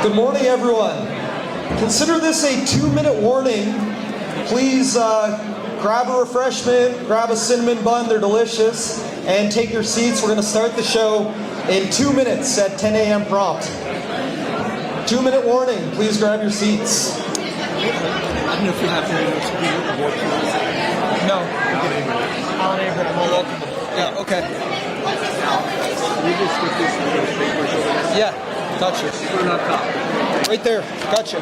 Good morning, everyone. Consider this a 2-minute warning. Please grab a refreshment, grab a cinnamon bun, they're delicious, and take your seats. We're going to start the show in 2 minutes at 10 a.m. prompt. 2-minute warning, please grab your seats. I don't know if you have to board. No. Alan Abraham, welcome. Yeah, okay. We just put this in the papers over there. Yeah, gotcha. Put it on top. Right there, gotcha.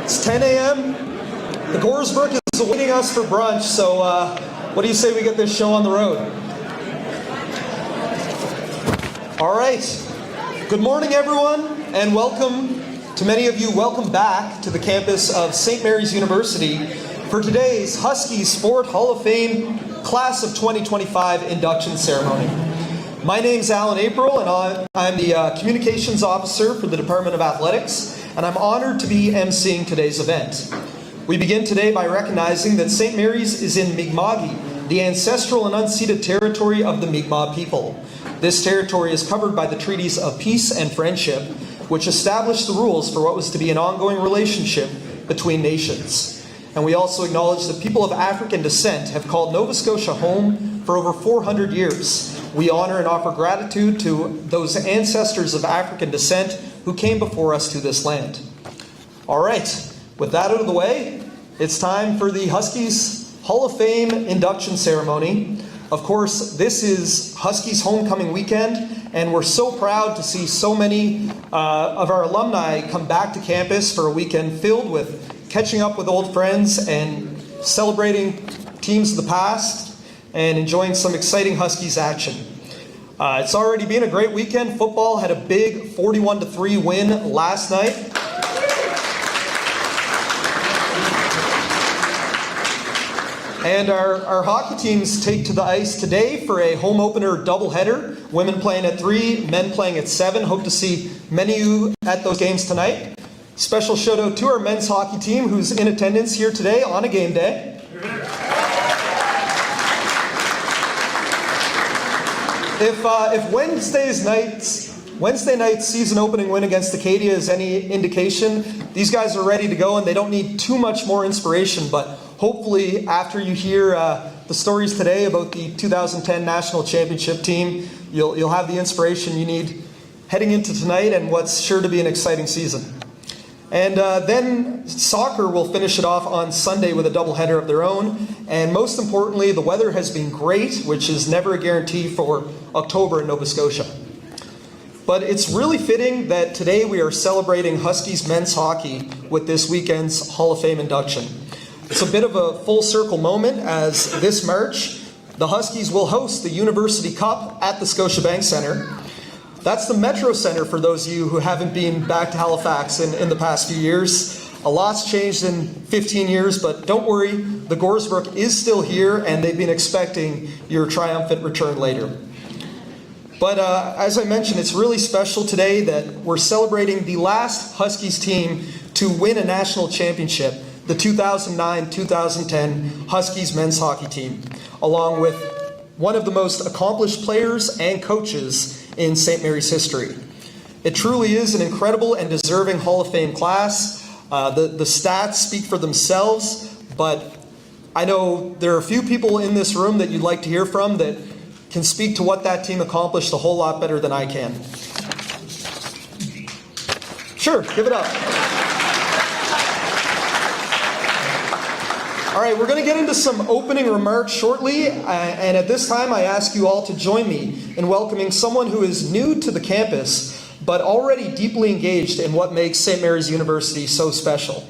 It's 10 a.m. The Goresbrook is awaiting us for brunch, so what do you say we get this show on the road? All right. Good morning, everyone, and welcome to many of you. Welcome back to the campus of St. Mary's University for today's Huskies Sport Hall of Fame Class of 2025 induction ceremony. My name's Alan April, and I'm the Communications Officer for the Department of Athletics, and I'm honored to be emceeing today's event. We begin today by recognizing that St. Mary's is in Mi'kma'ki, the ancestral and unceded territory of the Mi'kmaq people. This territory is covered by the treaties of peace and friendship, which established the rules for what was to be an ongoing relationship between nations. And we also acknowledge that people of African descent have called Nova Scotia home for over 400 years. We honor and offer gratitude to those ancestors of African descent who came before us to this land. All right, with that out of the way, it's time for the Huskies Hall of Fame induction ceremony. Of course, this is Huskies homecoming weekend, and we're so proud to see so many of our alumni come back to campus for a weekend filled with catching up with old friends and celebrating teams of the past and enjoying some exciting Huskies action. It's already been a great weekend. Football had a big 41-3 win last night. And our hockey teams take to the ice today for a home opener doubleheader. Women playing at 3, men playing at 7. Hope to see many of you at those games tonight. Special shout out to our men's hockey team who's in attendance here today on a game day. If Wednesday night's season opening win against Acadia is any indication, these guys are ready to go and they don't need too much more inspiration, but hopefully after you hear the stories today about the 2010 National Championship team, you'll have the inspiration you need heading into tonight and what's sure to be an exciting season. And then soccer will finish it off on Sunday with a doubleheader of their own. And most importantly, the weather has been great, which is never a guarantee for October in Nova Scotia. But it's really fitting that today we are celebrating Huskies men's hockey with this weekend's Hall of Fame induction. It's a bit of a full circle moment as this March, the Huskies will host the University Cup at the Scotiabank Centre. That's the Metro Centre for those of you who haven't been back to Halifax in the past few years. A lot's changed in 15 years, but don't worry, the Goresbrook is still here and they've been expecting your triumphant return later. But as I mentioned, it's really special today that we're celebrating the last Huskies team to win a national championship, the 2009-2010 Huskies men's hockey team, along with one of the most accomplished players and coaches in St. Mary's history. It truly is an incredible and deserving Hall of Fame class. The stats speak for themselves, but I know there are a few people in this room that you'd like to hear from that can speak to what that team accomplished a whole lot better than I can. Sure, give it up. All right, we're going to get into some opening remarks shortly, and at this time I ask you all to join me in welcoming someone who is new to the campus, but already deeply engaged in what makes St. Mary's University so special.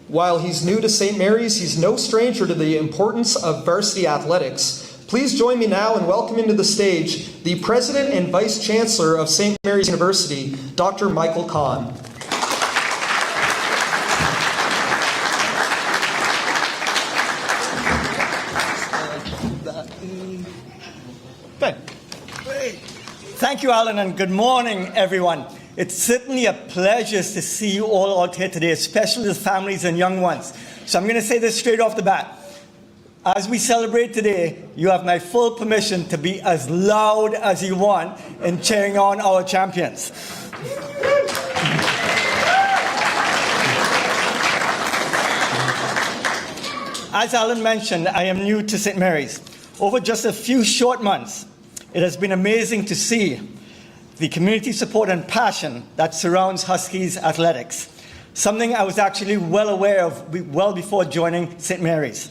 While he's new to St. Mary's, he's no stranger to the importance of varsity athletics. Please join me now in welcoming to the stage the President and Vice Chancellor of St. Mary's University, Dr. Michael Kahn. Thank you, Alan, and good morning, everyone. It's certainly a pleasure to see you all out here today, especially the families and young ones. So I'm going to say this straight off the bat. As we celebrate today, you have my full permission to be as loud as you want in cheering on our champions. As Alan mentioned, I am new to St. Mary's. Over just a few short months, it has been amazing to see the community support and passion that surrounds Huskies athletics, something I was actually well aware of well before joining St. Mary's.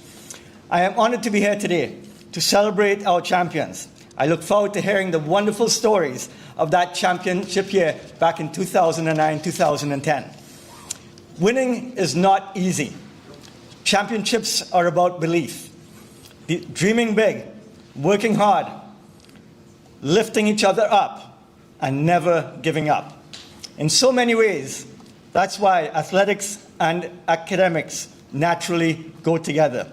I am honored to be here today to celebrate our champions. I look forward to hearing the wonderful stories of that championship year back in 2009-2010. Winning is not easy. Championships are about belief, dreaming big, working hard, lifting each other up, and never giving up. In so many ways, that's why athletics and academics naturally go together.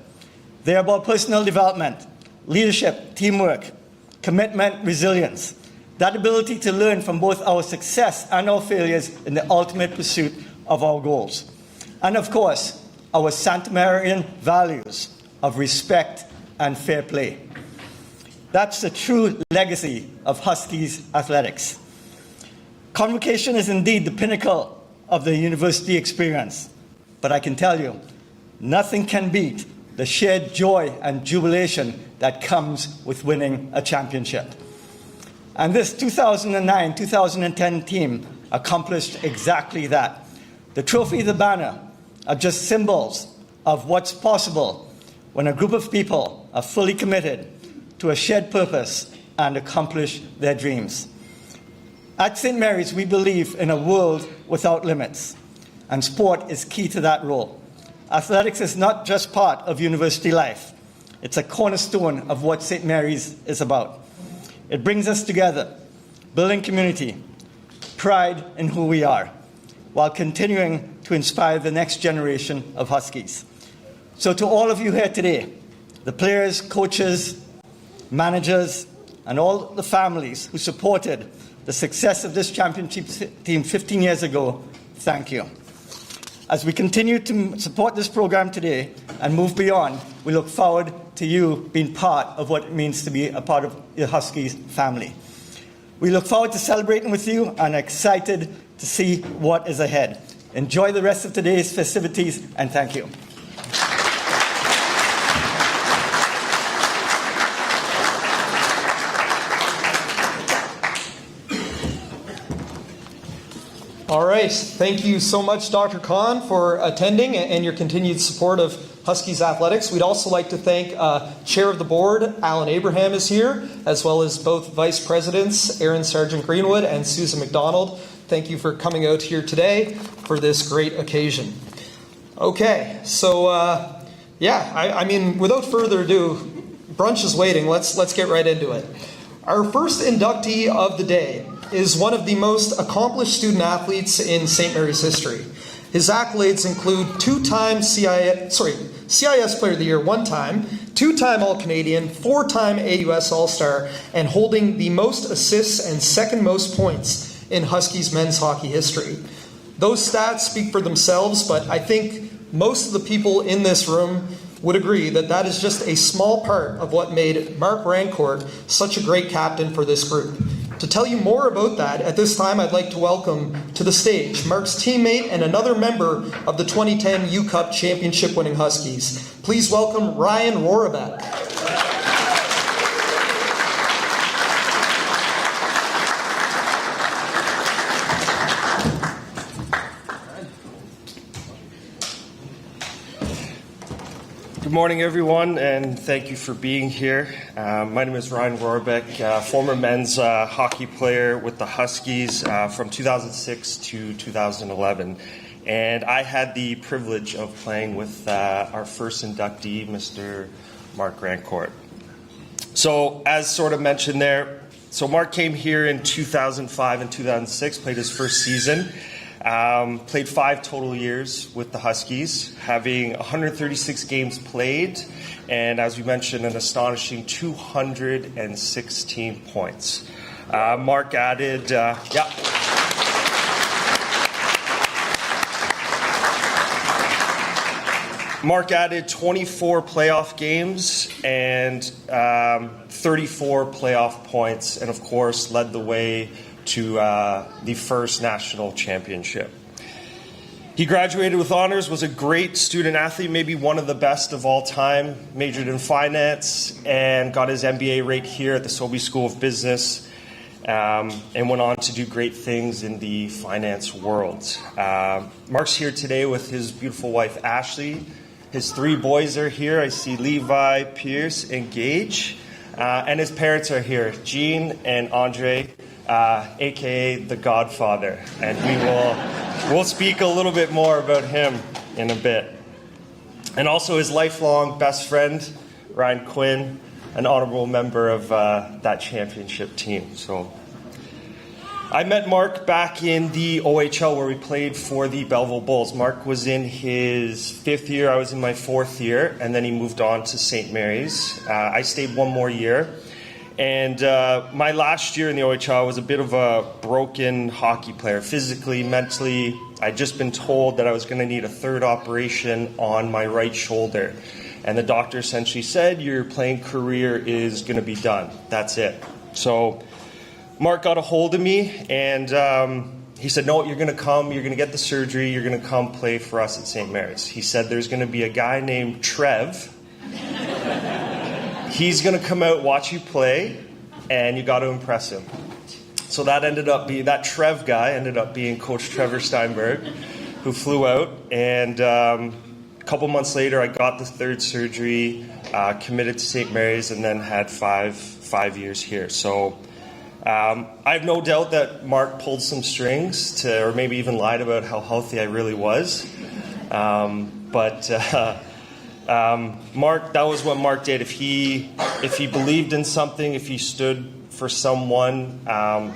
They're about personal development, leadership, teamwork, commitment, resilience, that ability to learn from both our success and our failures in the ultimate pursuit of our goals. And of course, our Santa Marian values of respect and fair play. That's the true legacy of Huskies athletics. Convocation is indeed the pinnacle of the university experience, but I can tell you, nothing can beat the shared joy and jubilation that comes with winning a championship. And this 2009-2010 team accomplished exactly that. The trophy, the banner, are just symbols of what's possible when a group of people are fully committed to a shared purpose and accomplish their dreams. At St. Mary's, we believe in a world without limits, and sport is key to that role. Athletics is not just part of university life. It's a cornerstone of what St. Mary's is about. It brings us together, building community, pride in who we are, while continuing to inspire the next generation of Huskies. So to all of you here today, the players, coaches, managers, and all the families who supported the success of this championship team 15 years ago, thank you. As we continue to support this program today and move beyond, we look forward to you being part of what it means to be a part of the Huskies family. We look forward to celebrating with you and are excited to see what is ahead. Enjoy the rest of today's festivities, and thank you. All right. Thank you so much, Dr. Khan, for attending and your continued support of Huskies athletics. We'd also like to thank Chair of the Board, Alan Abraham is here, as well as both Vice Presidents, Aaron Sargent Greenwood and Susan McDonald. Thank you for coming out here today for this great occasion. Okay, so I mean, without further ado, brunch is waiting. Let's get right into it. Our first inductee of the day is one of the most accomplished student athletes in St. Mary's history. His accolades include two-time CIS Player of the Year one time, two-time All-Canadian, four-time AUS All-Star, and holding the most assists and second most points in Huskies men's hockey history. Those stats speak for themselves, but I think most of the people in this room would agree that that is just a small part of what made Mark Rancourt such a great captain for this group. To tell you more about that, at this time I'd like to welcome to the stage Mark's teammate and another member of the 2010 U-Cup championship-winning Huskies. Please welcome Ryan Rorabeck. Good morning, everyone, and thank you for being here. My name is Ryan Rorabeck, former men's hockey player with the Huskies from 2006 to 2011. And I had the privilege of playing with our first inductee, Mr. Mark Rancourt. So, as sort of mentioned there, so Mark came here in 2005 and 2006, played his first season. Played 5 total years with the Huskies, having 136 games played, and as we mentioned, an astonishing 216 points. Mark added, Mark added 24 playoff games and 34 playoff points, and of course led the way to the first national championship. He graduated with honors, was a great student athlete, maybe one of the best of all time, majored in finance, and got his MBA right here at the Sobey School of Business, and went on to do great things in the finance world. Mark's here today with his beautiful wife, Ashley. His 3 boys are here. I see Levi, Pierce, and Gage. And his parents are here, Jean and Andre, aka the Godfather, and we'll speak a little bit more about him in a bit. And also his lifelong best friend, Ryan Quinn, an honorable member of that championship team. So I met Mark back in the OHL where we played for the Belleville Bulls. Mark was in his 5th year, I was in my 4th year, and then he moved on to St. Mary's. I stayed 1 more year. And my last year in the OHL was a bit of a broken hockey player. Physically, mentally, I'd just been told that I was going to need a 3rd operation on my right shoulder. And the doctor essentially said, your playing career is going to be done. That's it. So Mark got a hold of me and he said, no, you're going to come, you're going to get the surgery, you're going to come play for us at St. Mary's. He said there's going to be a guy named Trev. He's going to come out, watch you play, and you got to impress him. So that Trev guy ended up being Coach Trevor Steinberg, who flew out, and A couple months later, I got the third surgery, committed to St. Mary's, and then had five years here. So I have no doubt that Mark pulled some strings or maybe even lied about how healthy I really was. But Mark, that was what Mark did. If he believed in something, if he stood for someone,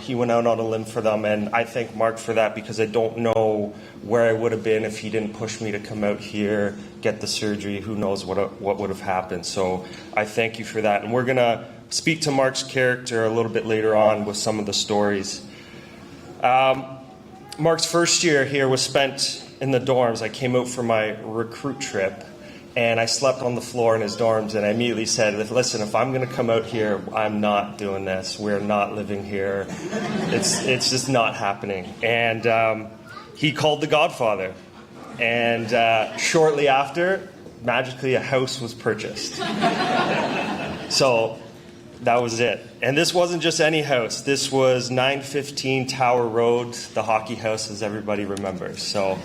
he went out on a limb for them. And I thank Mark for that, because I don't know where I would have been if he didn't push me to come out here, get the surgery. Who knows what would have happened. So I thank you for that. And we're going to speak to Mark's character a little bit later on with some of the stories. Mark's first year here was spent in the dorms. I came out for my recruit trip, and I slept on the floor in his dorms, and I immediately said, listen, if I'm going to come out here, I'm not doing this. We're not living here. It's just not happening. And he called the Godfather. And shortly after, magically a house was purchased. So that was it. And this wasn't just any house. This was 915 Tower Road, the hockey house, as everybody remembers. So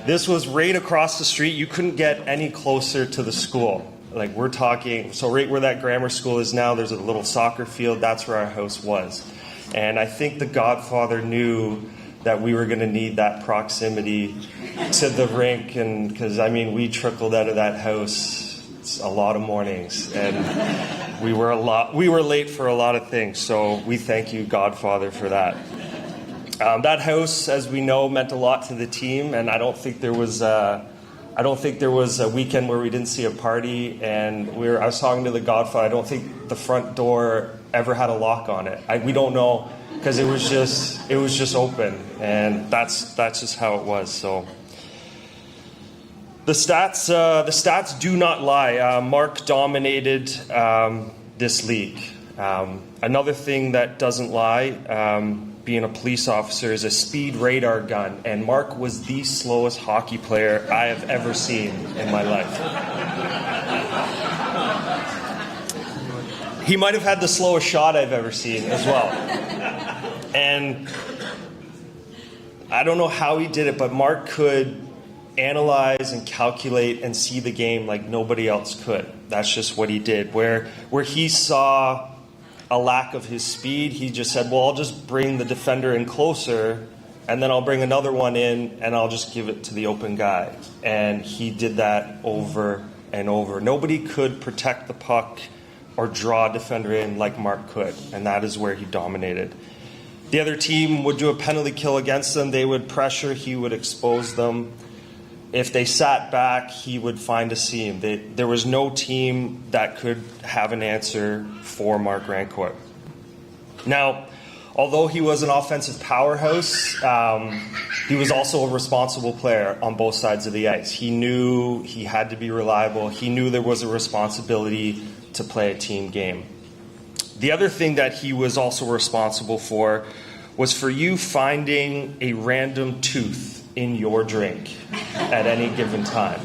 this was right across the street. You couldn't get any closer to the school. Like, we're talking, so right where that grammar school is now, there's a little soccer field. That's where our house was. And I think the Godfather knew that we were going to need that proximity to the rink. And because, I mean, we trickled out of that house a lot of mornings, and we were late for a lot of things. So we thank you, Godfather, for that. That house, as we know, meant a lot to the team, and I don't think there was a weekend where we didn't see a party. And I was talking to the Godfather. I don't think the front door ever had a lock on it. We don't know, because it was just open, and that's just how it was. So the stats do not lie. Mark dominated this league. Another thing that doesn't lie, being a police officer, is a speed radar gun, and Mark was the slowest hockey player I have ever seen in my life. He might have had the slowest shot I've ever seen as well. And I don't know how he did it, but Mark could analyze and calculate and see the game like nobody else could. That's just what he did. Where he saw a lack of his speed, he just said, well, I'll just bring the defender in closer, and then I'll bring another one in, and I'll just give it to the open guy. And he did that over and over. Nobody could protect the puck or draw a defender in like Mark could, and that is where he dominated. The other team would do a penalty kill against them. They would pressure, he would expose them. If they sat back, he would find a seam. There was no team that could have an answer for Mark Rancourt. Now, although he was an offensive powerhouse, he was also a responsible player on both sides of the ice. He knew he had to be reliable. He knew there was a responsibility to play a team game. The other thing that he was also responsible for was for you finding a random tooth in your drink at any given time.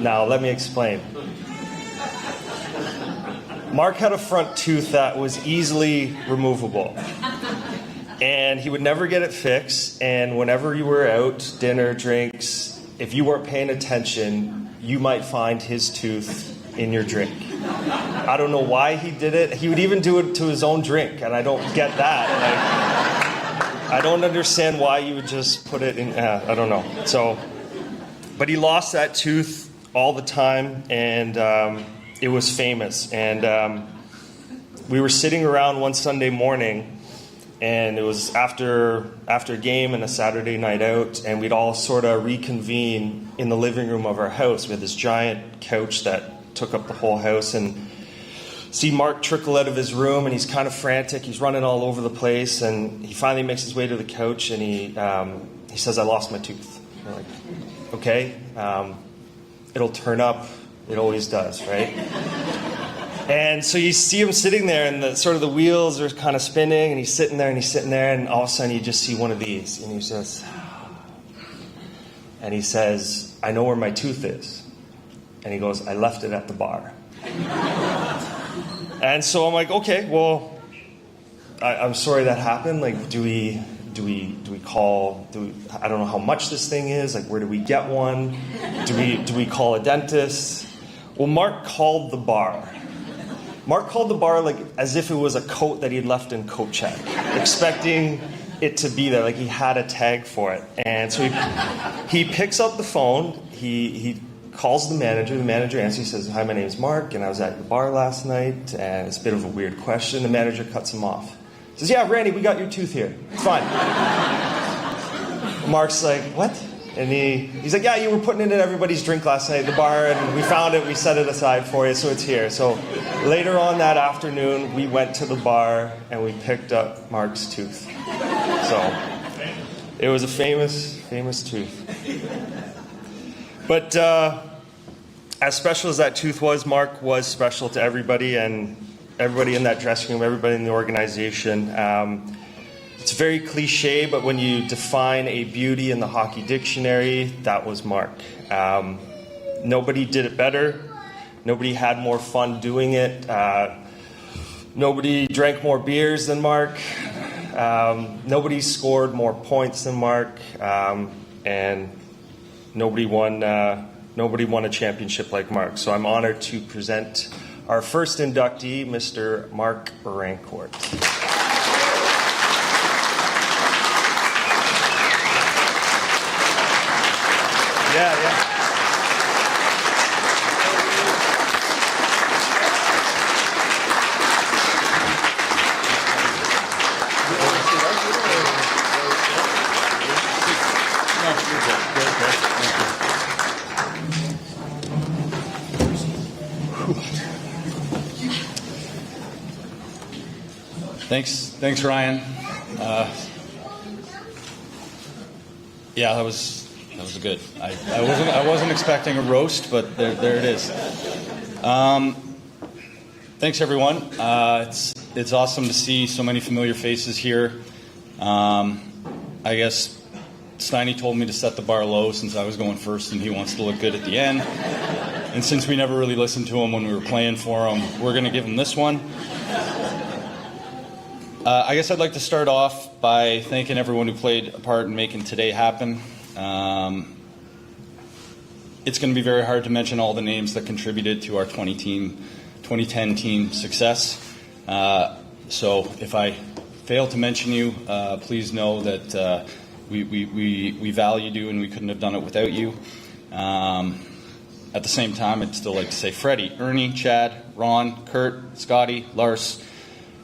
Now, let me explain. Mark had a front tooth that was easily removable, and he would never get it fixed. And whenever you were out, dinner, drinks, if you weren't paying attention, you might find his tooth in your drink. I don't know why he did it. He would even do it to his own drink, and I don't get that. I don't understand why you would just put it in. I don't know. So, but he lost that tooth all the time, and it was famous. And we were sitting around one Sunday morning, and it was after a game and a Saturday night out, and we'd all sort of reconvene in the living room of our house. We had this giant couch that took up the whole house, and see Mark trickle out of his room, and he's kind of frantic. He's running all over the place, and he finally makes his way to the couch, and he says, "I lost my tooth." We're like, "Okay, it'll turn up. It always does, right?" And so you see him sitting there, and the wheels are kind of spinning, and he's sitting there, and all of a sudden you just see one of these, and he says, "I know where my tooth is." And he goes, "I left it at the bar." And so I'm like, okay, well, I'm sorry that happened. Like, do we we call? I don't know how much this thing is. Like, where do we get one? Do we call a dentist? Well, Mark called the bar. Mark called the bar like as if it was a coat that he'd left in coat check, expecting it to be there, like he had a tag for it. And so he picks up the phone. He calls the manager. The manager answers. He says, "Hi, my name's Mark, and I was at the bar last night." And it's a bit of a weird question. The manager cuts him off. He says, "Yeah, Randy, we got your tooth here. It's fine." Mark's like, "What?" And he's like, "Yeah, you were putting it in everybody's drink last night at the bar, and we found it. We set it aside for you, so it's here." So later on that afternoon, we went to the bar and we picked up Mark's tooth. So it was a famous tooth. But as special as that tooth was, Mark was special to everybody, and everybody in that dressing room, everybody in the organization. It's very cliche, but when you define a beauty in the hockey dictionary, that was Mark. Nobody did it better. Nobody had more fun doing it. Nobody drank more beers than Mark. Nobody scored more points than Mark. And nobody won a championship like Mark. So I'm honored to present our first inductee, Mr. Mark Rancourt. Yeah. Thanks, Ryan. Yeah, that was good. I wasn't expecting a roast, but there it is. Thanks, everyone. It's awesome to see so many familiar faces here. I guess Steiny told me to set the bar low since I was going first, and he wants to look good at the end. And since we never really listened to him when we were playing for him, we're going to give him this one. I guess I'd like to start off by thanking everyone who played a part in making today happen. It's going to be very hard to mention all the names that contributed to our 2010 team success. So if I fail to mention you, please know that we valued you and we couldn't have done it without you. At the same time, I'd still like to say Freddie, Ernie, Chad, Ron, Kurt, Scotty, Lars,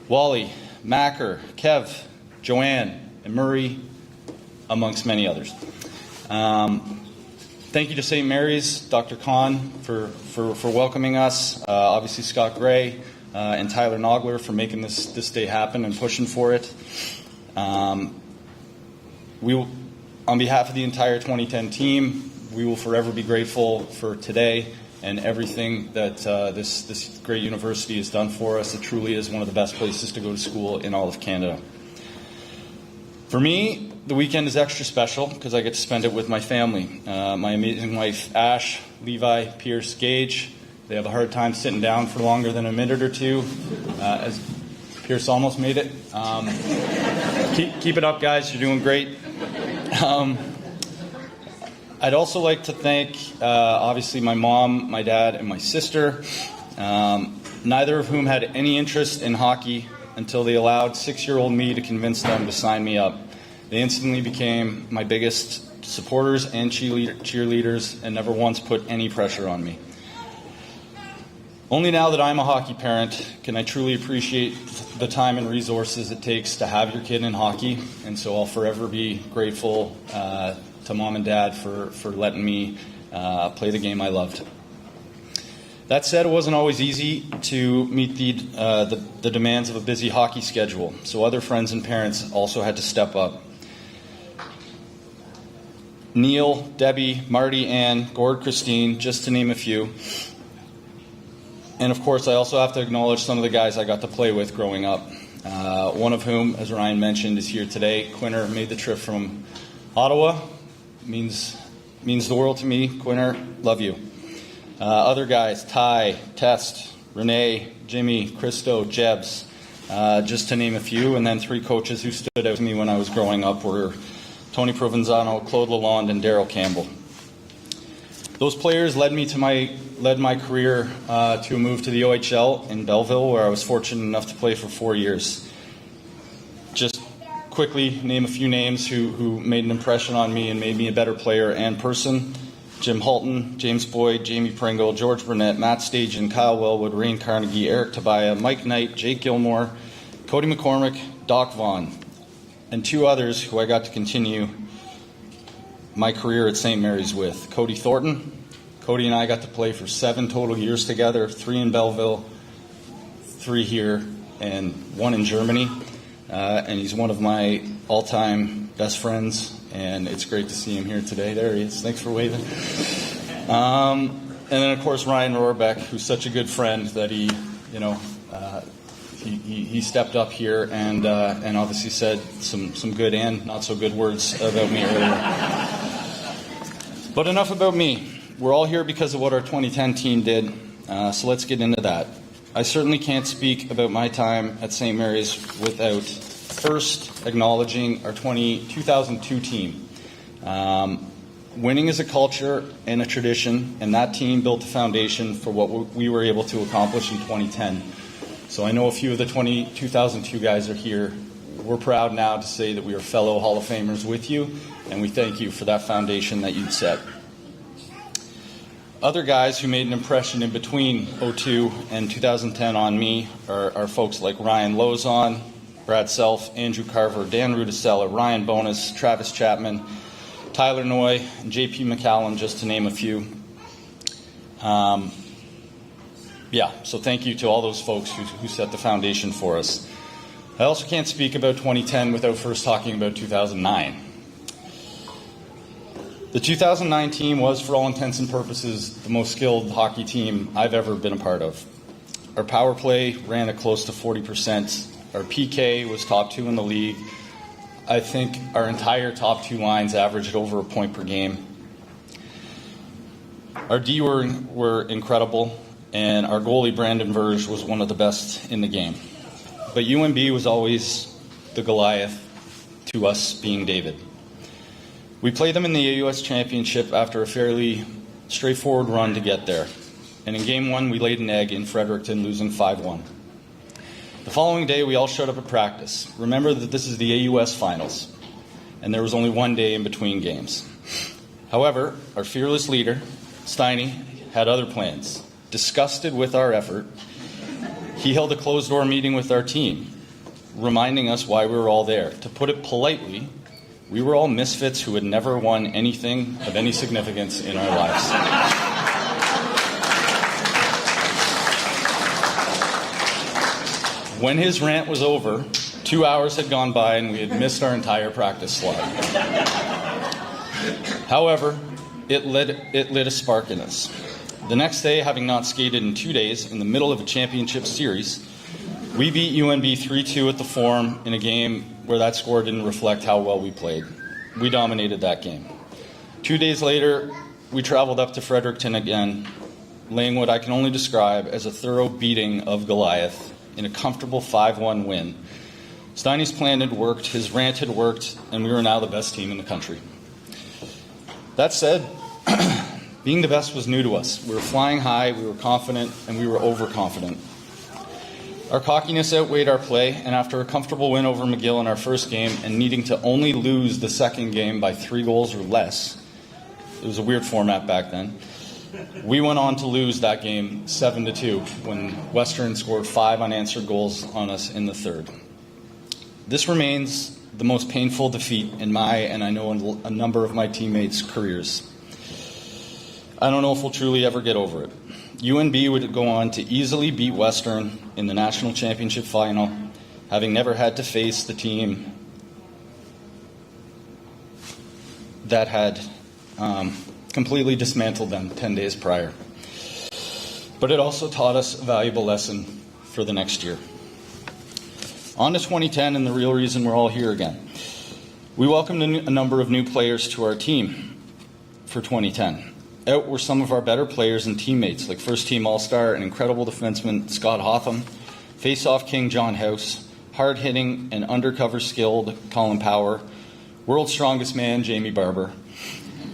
Wally, Macker, Kev, Joanne, and Murray, amongst many others. Thank you to St. Mary's, Dr. Kahn, for welcoming us. Obviously, Scott Gray and Tyler Nogler for making this day happen and pushing for it. We will, on behalf of the entire 2010 team, we will forever be grateful for today and everything that this great university has done for us. It truly is one of the best places to go to school in all of Canada. For me, the weekend is extra special because I get to spend it with my family. My amazing wife, Ash, Levi, Pierce, Gage. They have a hard time sitting down for longer than a minute or two, as Pierce almost made it. Keep it up, guys. You're doing great. I'd also like to thank, obviously, my mom, my dad, and my sister, neither of whom had any interest in hockey until they allowed 6-year-old me to convince them to sign me up. They instantly became my biggest supporters and cheerleaders and never once put any pressure on me. Only now that I'm a hockey parent can I truly appreciate the time and resources it takes to have your kid in hockey, and so I'll forever be grateful to Mom and Dad for letting me play the game I loved. That said, it wasn't always easy to meet the demands of a busy hockey schedule, so other friends and parents also had to step up. Neil, Debbie, Marty, Ann, Gord, Christine, just to name a few. And of course, I also have to acknowledge some of the guys I got to play with growing up. One of whom, as Ryan mentioned, is here today. Quinner made the trip from Ottawa. Means the world to me. Quinner, love you. Other guys, Ty, Test, Renee, Jimmy, Christo, Jebs, just to name a few. And then 3 coaches who stood out to me when I was growing up were Tony Provenzano, Claude Lalonde, and Daryl Campbell. Those players led my career to a move to the OHL in Belleville, where I was fortunate enough to play for 4 years. Just quickly name a few names who made an impression on me and made me a better player and person. Jim Halton, James Boyd, Jamie Pringle, George Burnett, Matt Stajan, Kyle Wellwood, Rain Carnegie, Eric Tabaya, Mike Knight, Jake Gilmore, Cody McCormick, Doc Vaughn, and 2 others who I got to continue my career at St. Mary's with. Cody Thornton. Cody and I got to play for 7 total years together, 3 in Belleville, 3 here, and 1 in Germany. And he's one of my all-time best friends, and it's great to see him here today. There he is. Thanks for waving. And then, of course, Ryan Rohrbeck, who's such a good friend that he stepped up here and obviously said some good and not so good words about me earlier. But enough about me. We're all here because of what our 2010 team did, so let's get into that. I certainly can't speak about my time at St. Mary's without first acknowledging our 2002 team. Winning is a culture and a tradition, and that team built the foundation for what we were able to accomplish in 2010. So I know a few of the 2002 guys are here. We're proud now to say that we are fellow Hall of Famers with you, and we thank you for that foundation that you'd set. Other guys who made an impression in between 2002 and 2010 on me are folks like Ryan Lozon, Brad Self, Andrew Carver, Dan Rudisella, Ryan Bonus, Travis Chapman, Tyler Noy, and JP McCallum, just to name a few. So thank you to all those folks who set the foundation for us. I also can't speak about 2010 without first talking about 2009. The 2009 team was, for all intents and purposes, the most skilled hockey team I've ever been a part of. Our power play ran at close to 40%. Our PK was top 2 in the league. I think our entire top 2 lines averaged over a point per game. Our D were incredible, and our goalie, Brandon Verge, was one of the best in the game. But UNB was always the Goliath to us being David. We played them in the AUS Championship after a fairly straightforward run to get there. And in Game 1, we laid an egg in Fredericton, losing 5-1. The following day, we all showed up at practice. Remember that this is the AUS Finals, and there was only 1 day in between games. However, our fearless leader, Steiny, had other plans. Disgusted with our effort, he held a closed-door meeting with our team, reminding us why we were all there. To put it politely, we were all misfits who had never won anything of any significance in our lives. When his rant was over, 2 hours had gone by and we had missed our entire practice slot. However, it lit a spark in us. The next day, having not skated in 2 days, in the middle of a championship series, we beat UNB 3-2 at the Forum in a game where that score didn't reflect how well we played. We dominated that game. 2 days later, we traveled up to Fredericton again, laying what I can only describe as a thorough beating of Goliath in a comfortable 5-1 win. Steiny's plan had worked, his rant had worked, and we were now the best team in the country. That said, being the best was new to us. We were flying high, we were confident, and we were overconfident. Our cockiness outweighed our play, and after a comfortable win over McGill in our first game and needing to only lose the second game by 3 goals or less, it was a weird format back then, we went on to lose that game 7-2 when Western scored 5 unanswered goals on us in the third. This remains the most painful defeat in my, and I know a number of my teammates' careers. I don't know if we'll truly ever get over it. UNB would go on to easily beat Western in the national championship final, having never had to face the team that had completely dismantled them 10 days prior. But it also taught us a valuable lesson for the next year. On to 2010 and the real reason we're all here again. We welcomed a number of new players to our team for 2010. Out were some of our better players and teammates, like first-team All-Star and incredible defenseman Scott Hotham, face-off king John House, hard-hitting and undercover skilled Colin Power, world's strongest man Jamie Barber,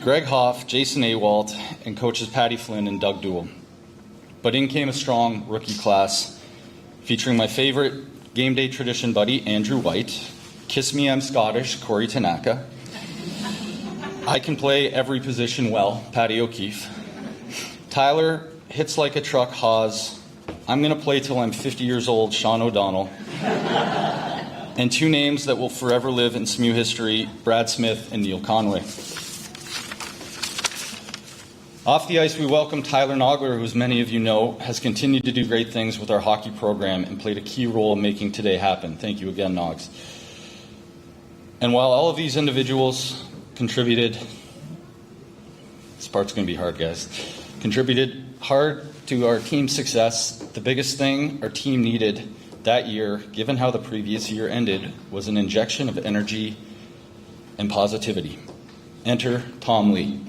Greg Hoff, Jason Awalt, and coaches Patty Flynn and Doug Duell. But in came a strong rookie class featuring my favorite game day tradition buddy, Andrew White, Kiss Me I'm Scottish, Corey Tanaka, I can play every position well, Paddy O'Keefe, Tyler hits like a truck, Hawes, I'm going to play till I'm 50 years old, Sean O'Donnell, and two names that will forever live in SMU history, Brad Smith and Neil Conway. Off the ice, we welcome Tyler Nogler, who, as many of you know, has continued to do great things with our hockey program and played a key role in making today happen. Thank you again, Nogs. And while all of these individuals contributed, this part's going to be hard, guys, contributed hard to our team's success, the biggest thing our team needed that year, given how the previous year ended, was an injection of energy and positivity. Enter Tom Lee.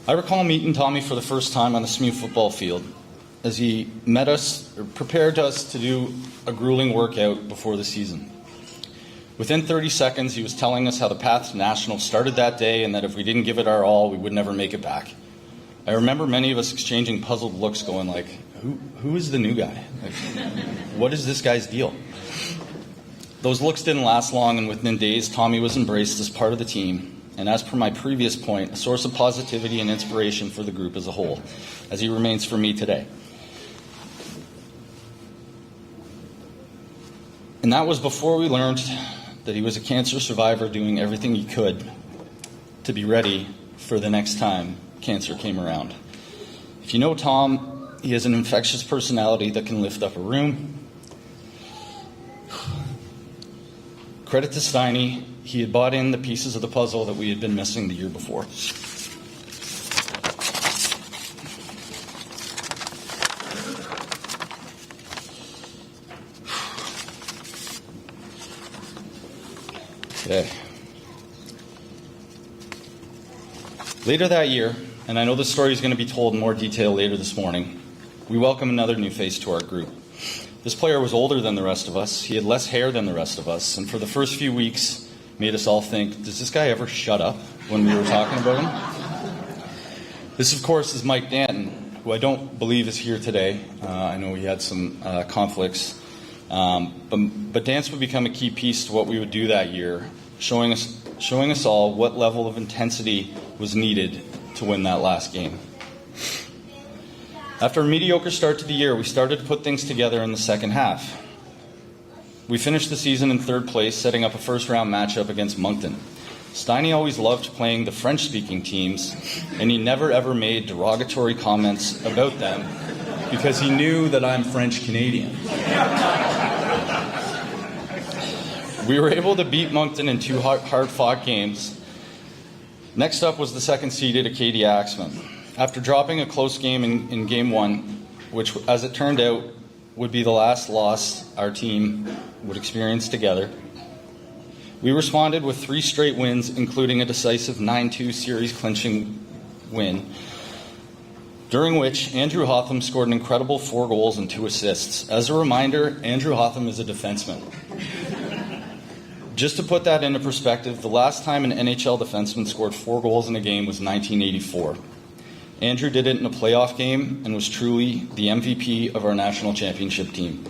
I recall meeting Tommy for the first time on the SMU football field as he met us, or prepared us to do a grueling workout before the season. Within 30 seconds, he was telling us how the path to Nationals started that day and that if we didn't give it our all, we would never make it back. I remember many of us exchanging puzzled looks going like, who is the new guy? Like, what is this guy's deal? Those looks didn't last long, and within days, Tommy was embraced as part of the team, and as per my previous point, a source of positivity and inspiration for the group as a whole, as he remains for me today. And that was before we learned that he was a cancer survivor doing everything he could to be ready for the next time cancer came around. If you know Tom, he has an infectious personality that can lift up a room. Credit to Steiny, he had bought in the pieces of the puzzle that we had been missing the year before. Okay. Later that year, and I know the story is going to be told in more detail later this morning, we welcome another new face to our group. This player was older than the rest of us, he had less hair than the rest of us, and for the first few weeks made us all think, does this guy ever shut up when we were talking about him? This, of course, is Mike Danton, who I don't believe is here today. I know he had some conflicts. But dance would become a key piece to what we would do that year, showing us all what level of intensity was needed to win that last game. After a mediocre start to the year, we started to put things together in the second half. We finished the season in third place, setting up a first-round matchup against Moncton. Steiny always loved playing the French-speaking teams, and he never ever made derogatory comments about them because he knew that I'm French-Canadian. We were able to beat Moncton in two hard-fought games. Next up was the second-seeded Acadia Axemen. After dropping a close game in Game 1, which, as it turned out, would be the last loss our team would experience together, we responded with 3 straight wins, including a decisive 9-2 series-clinching win, during which Andrew Hotham scored an incredible 4 goals and 2 assists. As a reminder, Andrew Hotham is a defenseman. Just to put that into perspective, the last time an NHL defenseman scored 4 goals in a game was 1984. Andrew did it in a playoff game and was truly the MVP of our national championship team.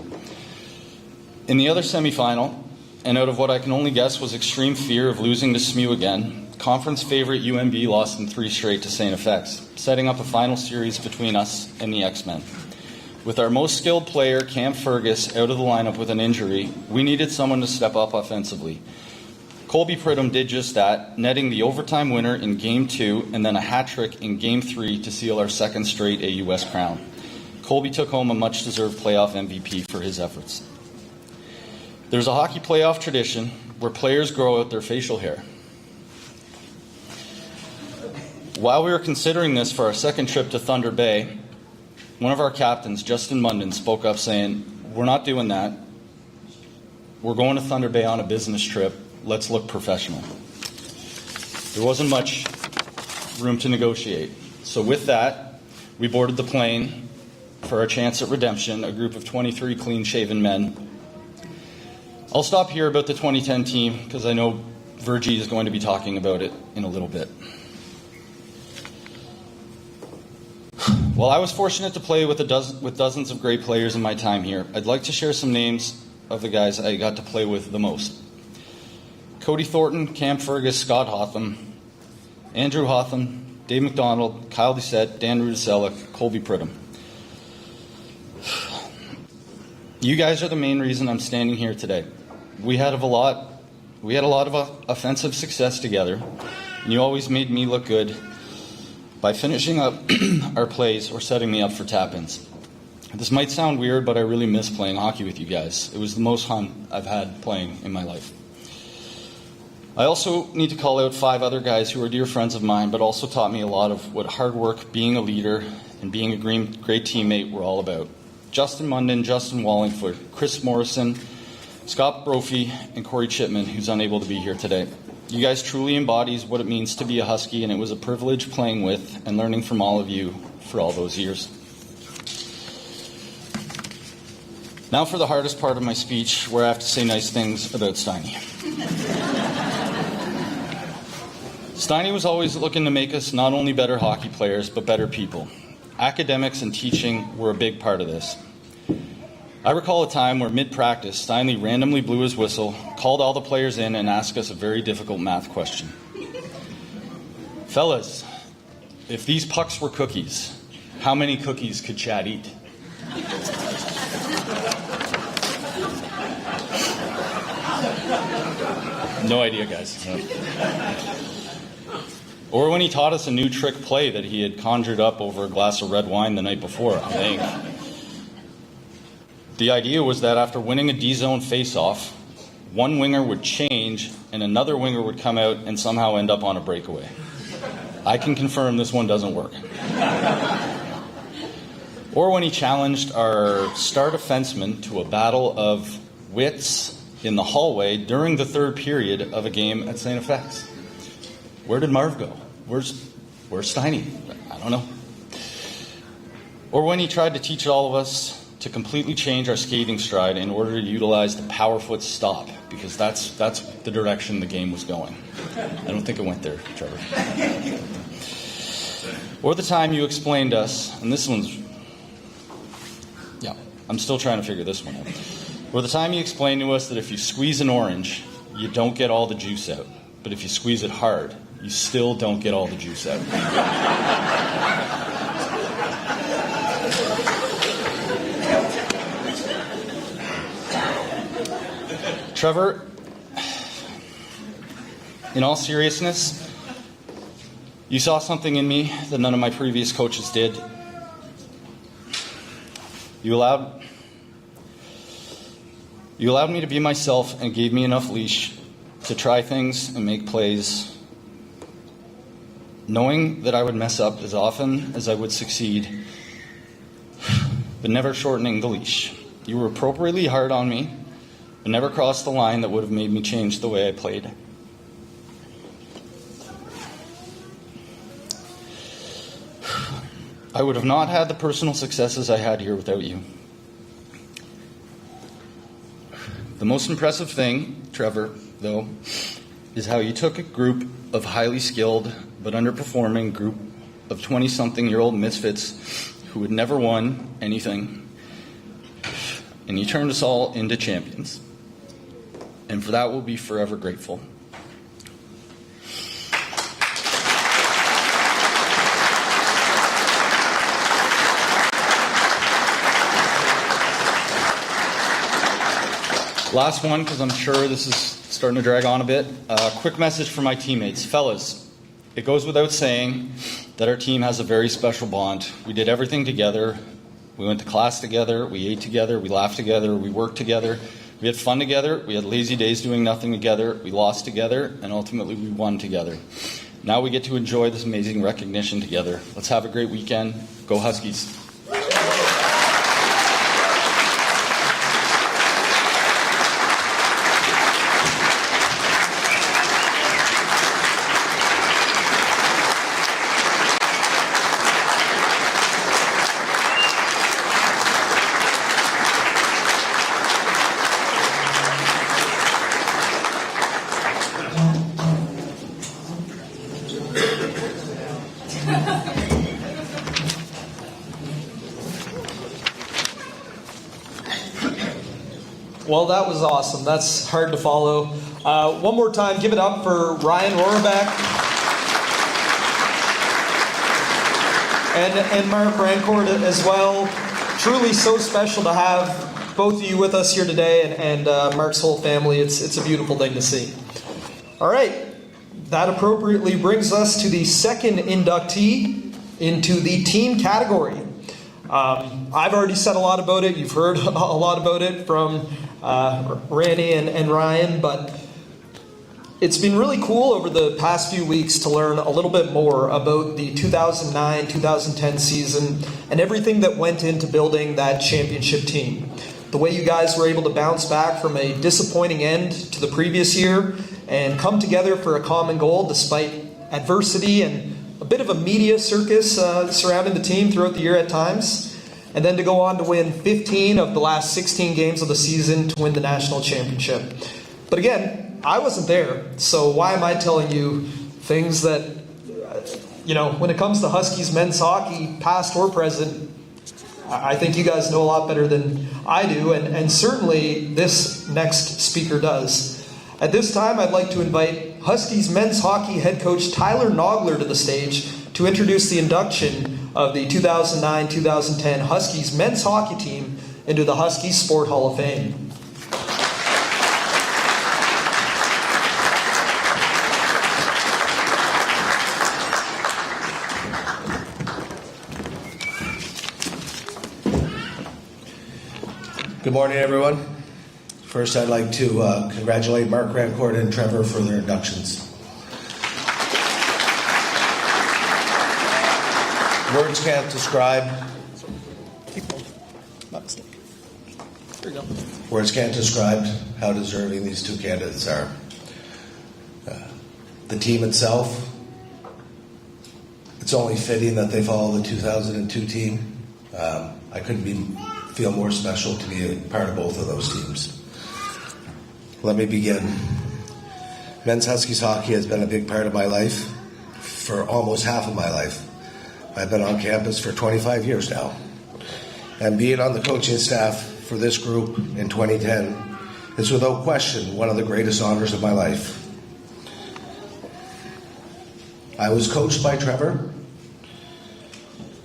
In the other semifinal, and out of what I can only guess was extreme fear of losing to SMU again, conference favorite UNB lost in 3 straight to St. FX, setting up a final series between us and the X-Men. With our most skilled player, Cam Fergus, out of the lineup with an injury, we needed someone to step up offensively. Colby Pridham did just that, netting the overtime winner in Game 2 and then a hat trick in Game 3 to seal our second straight AU West crown. Colby took home a much-deserved playoff MVP for his efforts. There's a hockey playoff tradition where players grow out their facial hair. While we were considering this for our second trip to Thunder Bay, one of our captains, Justin Munden, spoke up saying, "We're not doing that. We're going to Thunder Bay on a business trip. Let's look professional." There wasn't much room to negotiate. So with that, we boarded the plane for our chance at redemption, a group of 23 clean-shaven men. I'll stop here about the 2010 team because I know Virgie is going to be talking about it in a little bit. While I was fortunate to play with dozens of great players in my time here, I'd like to share some names of the guys I got to play with the most. Cody Thornton, Cam Fergus, Scott Hotham, Andrew Hotham, Dave McDonald, Kyle Doucette, Dan Rudisella, Colby Pridham. You guys are the main reason I'm standing here today. We had a lot of offensive success together, and you always made me look good by finishing up our plays or setting me up for tap-ins. This might sound weird, but I really miss playing hockey with you guys. It was the most fun I've had playing in my life. I also need to call out 5 other guys who are dear friends of mine, but also taught me a lot of what hard work, being a leader, and being a great teammate were all about. Justin Munden, Justin Wallingford, Chris Morrison, Scott Brophy, and Corey Chipman, who's unable to be here today. You guys truly embodies what it means to be a Husky, and it was a privilege playing with and learning from all of you for all those years. Now for the hardest part of my speech, where I have to say nice things about Steiny. Steiny was always looking to make us not only better hockey players, but better people. Academics and teaching were a big part of this. I recall a time where mid-practice, Steiny randomly blew his whistle, called all the players in, and asked us a very difficult math question. Fellas, if these pucks were cookies, how many cookies could Chad eat? No idea, guys. No. Or when he taught us a new trick play that he had conjured up over a glass of red wine the night before, I think. The idea was that after winning a D-zone face-off, one winger would change and another winger would come out and somehow end up on a breakaway. I can confirm this one doesn't work. Or when he challenged our star defenseman to a battle of wits in the hallway during the third period of a game at St. FX. Where did Marv go? Where's Steiny? I don't know. Or when he tried to teach all of us to completely change our skating stride in order to utilize the power foot stop, because that's the direction the game was going. I don't think it went there, Trevor. Or the time you explained us, and this one's, yeah, I'm still trying to figure this one out. Or the time you explained to us that if you squeeze an orange, you don't get all the juice out. But if you squeeze it hard, you still don't get all the juice out. Trevor, in all seriousness, you saw something in me that none of my previous coaches did. You allowed me to be myself and gave me enough leash to try things and make plays, knowing that I would mess up as often as I would succeed, but never shortening the leash. You were appropriately hard on me, but never crossed the line that would have made me change the way I played. I would have not had the personal successes I had here without you. The most impressive thing, Trevor, though, is how you took a group of highly skilled but underperforming group of 20-something-year-old misfits who had never won anything, and you turned us all into champions. And for that, we'll be forever grateful. Last one, because I'm sure this is starting to drag on a bit. Quick message for my teammates. Fellas, it goes without saying that our team has a very special bond. We did everything together. We went to class together. We ate together. We laughed together. We worked together. We had fun together. We had lazy days doing nothing together. We lost together. And ultimately, we won together. Now we get to enjoy this amazing recognition together. Let's have a great weekend. Go Huskies. Well, that was awesome. That's hard to follow. One more time, give it up for Ryan Rohrbeck and Mark Rancourt as well. Truly so special to have both of you with us here today, and Mark's whole family. It's a beautiful thing to see. All right, that appropriately brings us to the second inductee into the team category. I've already said a lot about it. You've heard a lot about it from Randy and Ryan, but it's been really cool over the past few weeks to learn a little bit more about the 2009-2010 season and everything that went into building that championship team. The way you guys were able to bounce back from a disappointing end to the previous year and come together for a common goal despite adversity and a bit of a media circus surrounding the team throughout the year at times. And then to go on to win 15 of the last 16 games of the season to win the national championship. But again, I wasn't there, so why am I telling you things that, when it comes to Huskies men's hockey, past or present, I think you guys know a lot better than I do, and certainly this next speaker does. At this time, I'd like to invite Huskies men's hockey head coach Tyler Nogler to the stage to introduce the induction of the 2009-2010 Huskies men's hockey team into the Huskies Sport Hall of Fame. Good morning, everyone. First, I'd like to congratulate Mark Rancourt and Trevor for their inductions. Words can't describe. Words can't describe how deserving these two candidates are. The team itself, it's only fitting that they follow the 2002 team. I couldn't feel more special to be a part of both of those teams. Let me begin. Men's Huskies hockey has been a big part of my life for almost half of my life. I've been on campus for 25 years now. And being on the coaching staff for this group in 2010 is without question one of the greatest honors of my life. I was coached by Trevor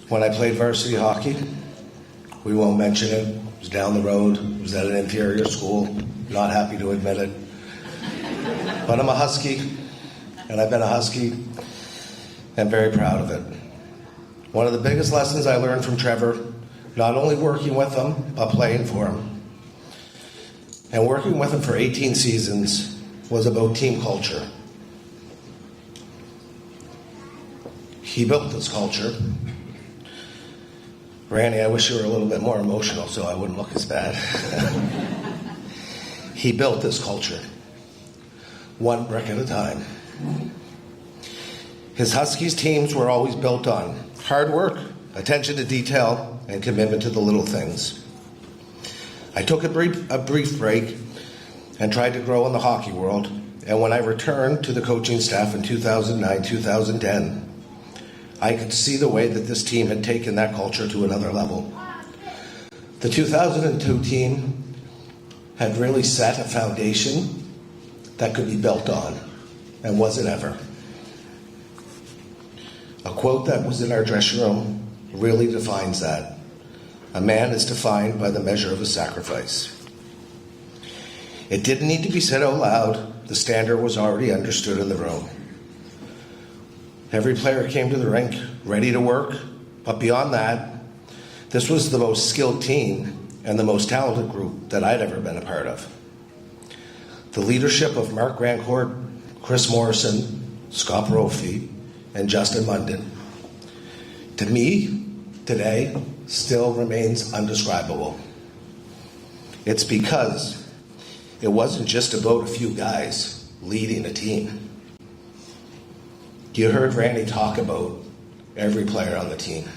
when I played varsity hockey. We won't mention it. It was down the road. It was at an inferior school. Not happy to admit it. But I'm a Husky, and I've been a Husky, and very proud of it. One of the biggest lessons I learned from Trevor, not only working with him, but playing for him, and working with him for 18 seasons, was about team culture. He built this culture. Randy, I wish you were a little bit more emotional so I wouldn't look as bad. He built this culture, one brick at a time. His Huskies teams were always built on hard work, attention to detail, and commitment to the little things. I took a brief break and tried to grow in the hockey world, and when I returned to the coaching staff in 2009-2010, I could see the way that this team had taken that culture to another level. The 2002 team had really set a foundation that could be built on, and was it ever. A quote that was in our dressing room really defines that. A man is defined by the measure of his sacrifice. It didn't need to be said out loud. The standard was already understood in the room. Every player came to the rink ready to work, but beyond that, this was the most skilled team and the most talented group that I'd ever been a part of. The leadership of Mark Rancourt, Chris Morrison, Scott Brophy, and Justin Munden, to me, today, still remains undescribable. It's because it wasn't just about a few guys leading a team. You heard Randy talk about every player on the team.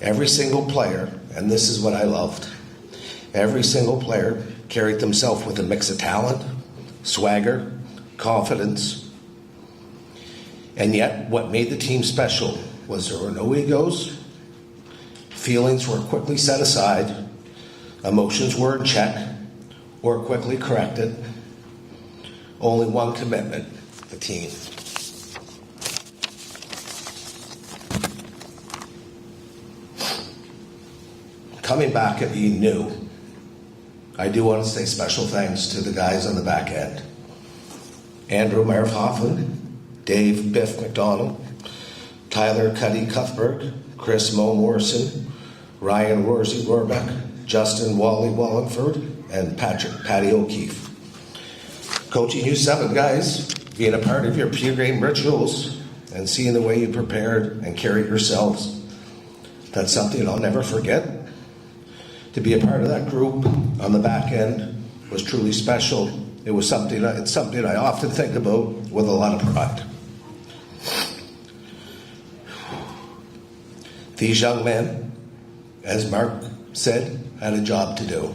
Every single player, and this is what I loved, every single player carried themselves with a mix of talent, swagger, confidence. And yet, what made the team special was there were no egos, feelings were quickly set aside, emotions were in check, or quickly corrected. Only one commitment: the team. Coming back at being new, I do want to say special thanks to the guys on the back end. Andrew Merhoffen, Dave Biff McDonald, Tyler Cuddy Cuthbert, Chris Mo Morrison, Ryan Rorsey Rohrbeck, Justin Wally Wallingford, and Patty O'Keefe. Coaching you 7 guys, being a part of your pre-game rituals, and seeing the way you prepared and carried yourselves, that's something I'll never forget. To be a part of that group on the back end was truly special. It's something I often think about with a lot of pride. These young men, as Mark said, had a job to do.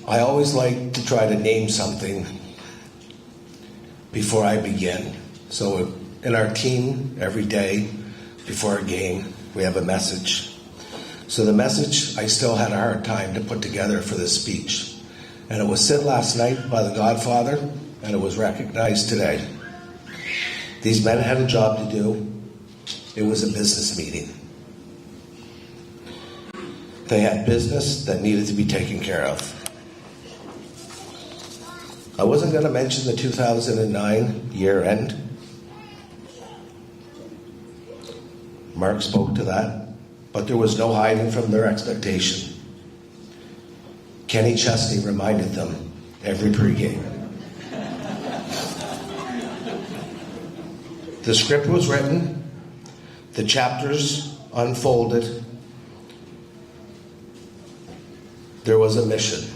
I always like to try to name something before I begin. So in our team, every day before a game, we have a message. So the message I still had a hard time to put together for this speech. And it was said last night by the Godfather, and it was recognized today. These men had a job to do. It was a business meeting. They had business that needed to be taken care of. I wasn't going to mention the 2009 year end. Mark spoke to that, but there was no hiding from their expectation. Kenny Chesney reminded them every pregame. The script was written, the chapters unfolded. There was a mission.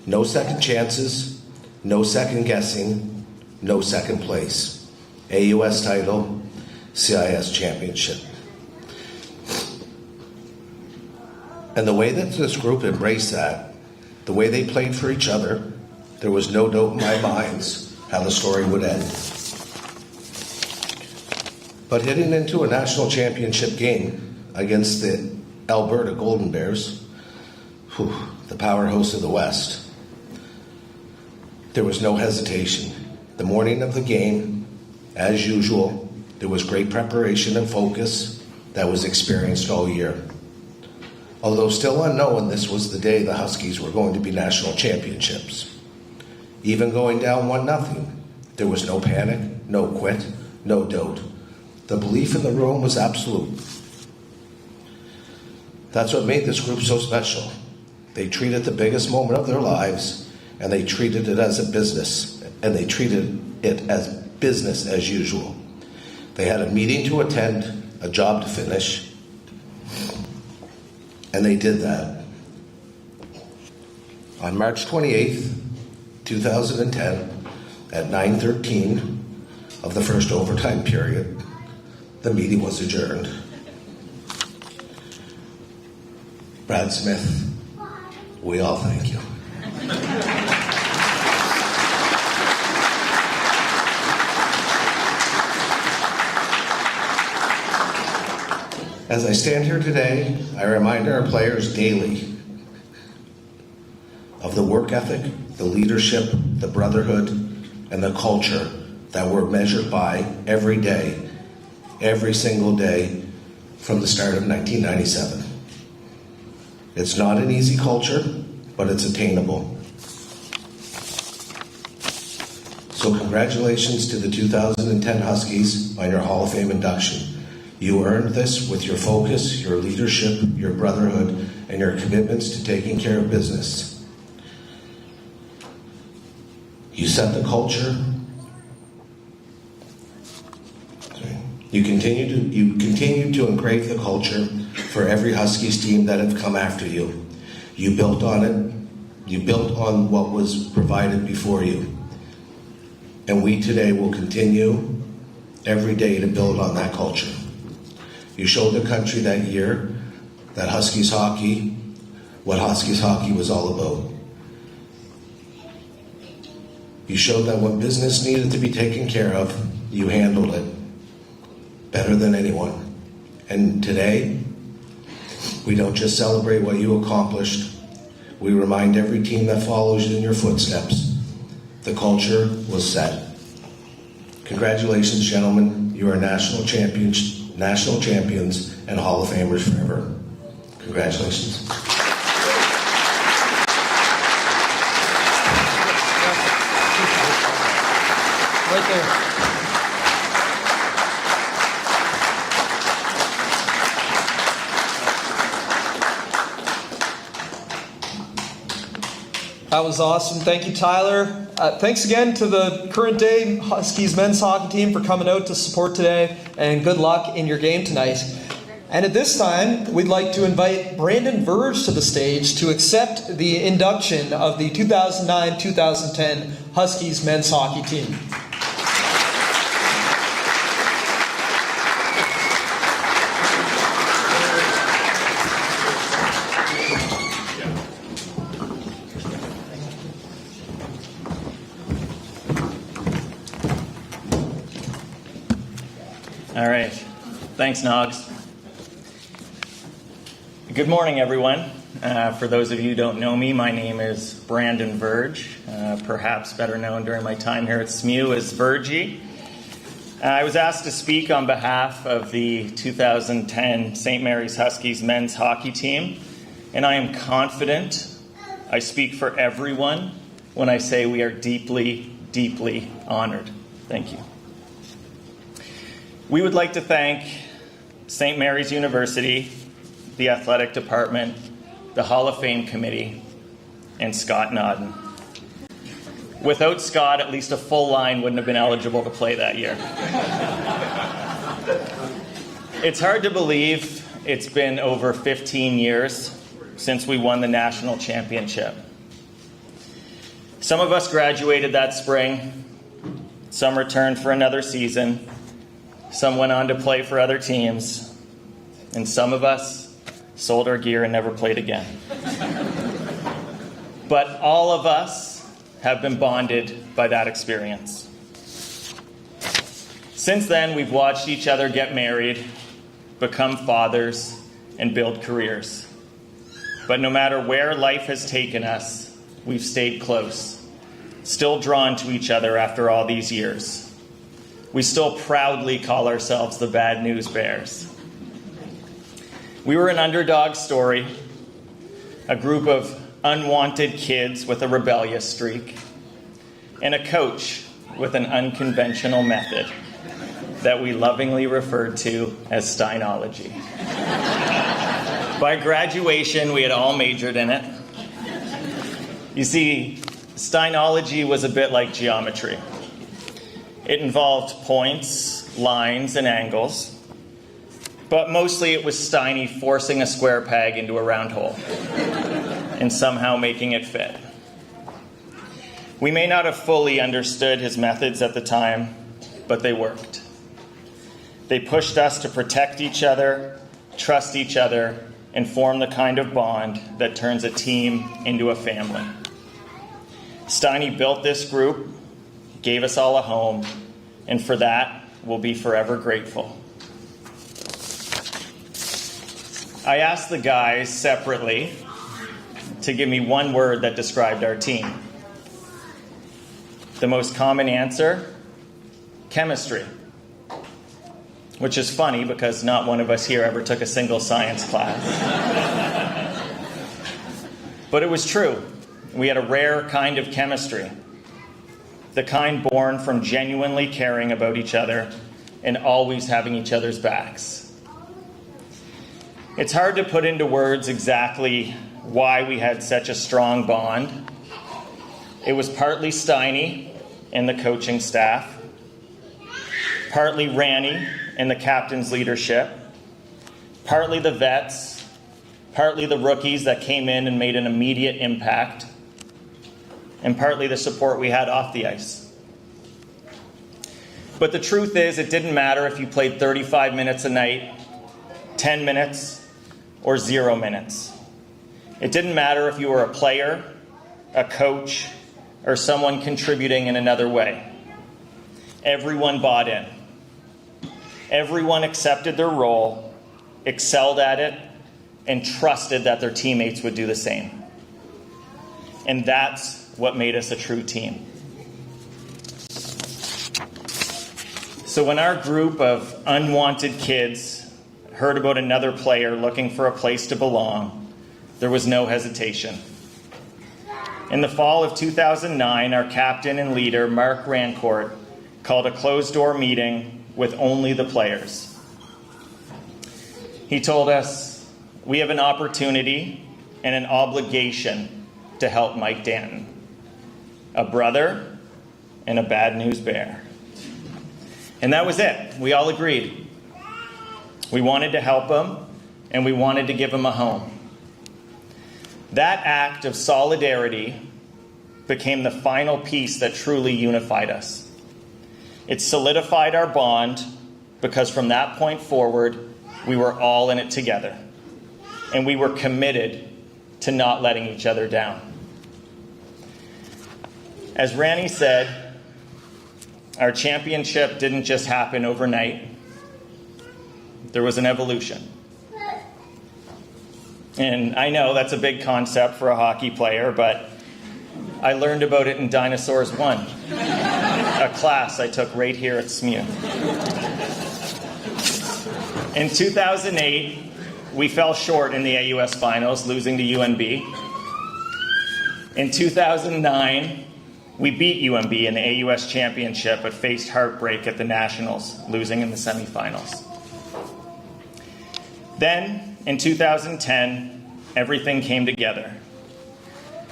No second chances, no second guessing, no second place. AUS title, CIS championship. And the way that this group embraced that, the way they played for each other, there was no doubt in my mind how the story would end. But heading into a national championship game against the Alberta Golden Bears, the powerhouse of the West, there was no hesitation. The morning of the game, as usual, there was great preparation and focus that was experienced all year. Although still unknown, this was the day the Huskies were going to be national championships. Even going down 1-0, there was no panic, no quit, no doubt. The belief in the room was absolute. That's what made this group so special. They treated the biggest moment of their lives, and they treated it as a business, and they treated it as business as usual. They had a meeting to attend, a job to finish, and they did that. On March 28th, 2010, at 9:13 of the first overtime period, the meeting was adjourned. Brad Smith, we all thank you. As I stand here today, I remind our players daily of the work ethic, the leadership, the brotherhood, and the culture that we're measured by every day, every single day from the start of 1997. It's not an easy culture, but it's attainable. So congratulations to the 2010 Huskies on your Hall of Fame induction. You earned this with your focus, your leadership, your brotherhood, and your commitments to taking care of business. You set the culture. You continue to engrave the culture for every Huskies team that have come after you. You built on it. You built on what was provided before you. And we today will continue every day to build on that culture. You showed the country that year that Huskies hockey, what Huskies hockey was all about. You showed that when business needed to be taken care of, you handled it better than anyone. And today, we don't just celebrate what you accomplished, We remind every team that follows in your footsteps. The culture was set. Congratulations, gentlemen. You are national champions and Hall of Famers forever. Congratulations. Right there. That was awesome. Thank you, Tyler. Thanks again to the current day Huskies men's hockey team for coming out to support today, and good luck in your game tonight. And at this time, we'd like to invite Brandon Verge to the stage to accept the induction of the 2009-2010 Huskies men's hockey team. All right. Thanks, Nogs. Good morning, everyone. For those of you who don't know me, my name is Brandon Verge, perhaps better known during my time here at SMU as Vergie. I was asked to speak on behalf of the 2010 St. Mary's Huskies men's hockey team, and I am confident I speak for everyone when I say we are deeply, deeply honored. Thank you. We would like to thank St. Mary's University, the athletic department, the Hall of Fame committee, and Scott Nodden. Without Scott, at least a full line wouldn't have been eligible to play that year. It's hard to believe it's been over 15 years since we won the national championship. Some of us graduated that spring, some returned for another season, some went on to play for other teams, and some of us sold our gear and never played again. But all of us have been bonded by that experience. Since then, we've watched each other get married, become fathers, and build careers. But no matter where life has taken us, we've stayed close, still drawn to each other after all these years. We still proudly call ourselves the Bad News Bears. We were an underdog story, a group of unwanted kids with a rebellious streak, and a coach with an unconventional method that we lovingly referred to as Steinology. By graduation, we had all majored in it. You see, Steinology was a bit like geometry. It involved points, lines, and angles, but mostly it was Steiny forcing a square peg into a round hole and somehow making it fit. We may not have fully understood his methods at the time, but they worked. They pushed us to protect each other, trust each other, and form the kind of bond that turns a team into a family. Steiny built this group, gave us all a home, and for that, we'll be forever grateful. I asked the guys separately to give me one word that described our team. The most common answer, chemistry. Which is funny because not one of us here ever took a single science class. But it was true. We had a rare kind of chemistry. The kind born from genuinely caring about each other and always having each other's backs. It's hard to put into words exactly why we had such a strong bond. It was partly Steiny and the coaching staff, partly Ranny and the captain's leadership, partly the vets, partly the rookies that came in and made an immediate impact, and partly the support we had off the ice. But the truth is, it didn't matter if you played 35 minutes a night, 10 minutes, or 0 minutes. It didn't matter if you were a player, a coach, or someone contributing in another way. Everyone bought in. Everyone accepted their role, excelled at it, and trusted that their teammates would do the same. And that's what made us a true team. So when our group of unwanted kids heard about another player looking for a place to belong, there was no hesitation. In the fall of 2009, our captain and leader, Mark Rancourt, called a closed-door meeting with only the players. He told us, "We have an opportunity and an obligation to help Mike Danton, a brother and a bad news bear." And that was it. We all agreed. We wanted to help him, and we wanted to give him a home. That act of solidarity became the final piece that truly unified us. It solidified our bond because from that point forward, we were all in it together. And we were committed to not letting each other down. As Ranny said, our championship didn't just happen overnight. There was an evolution. And I know that's a big concept for a hockey player, but I learned about it in Dinosaurs 1, a class I took right here at SMU. In 2008, we fell short in the AUS finals, losing to UNB. In 2009, we beat UNB in the AUS championship, but faced heartbreak at the Nationals, losing in the semifinals. Then, in 2010, everything came together.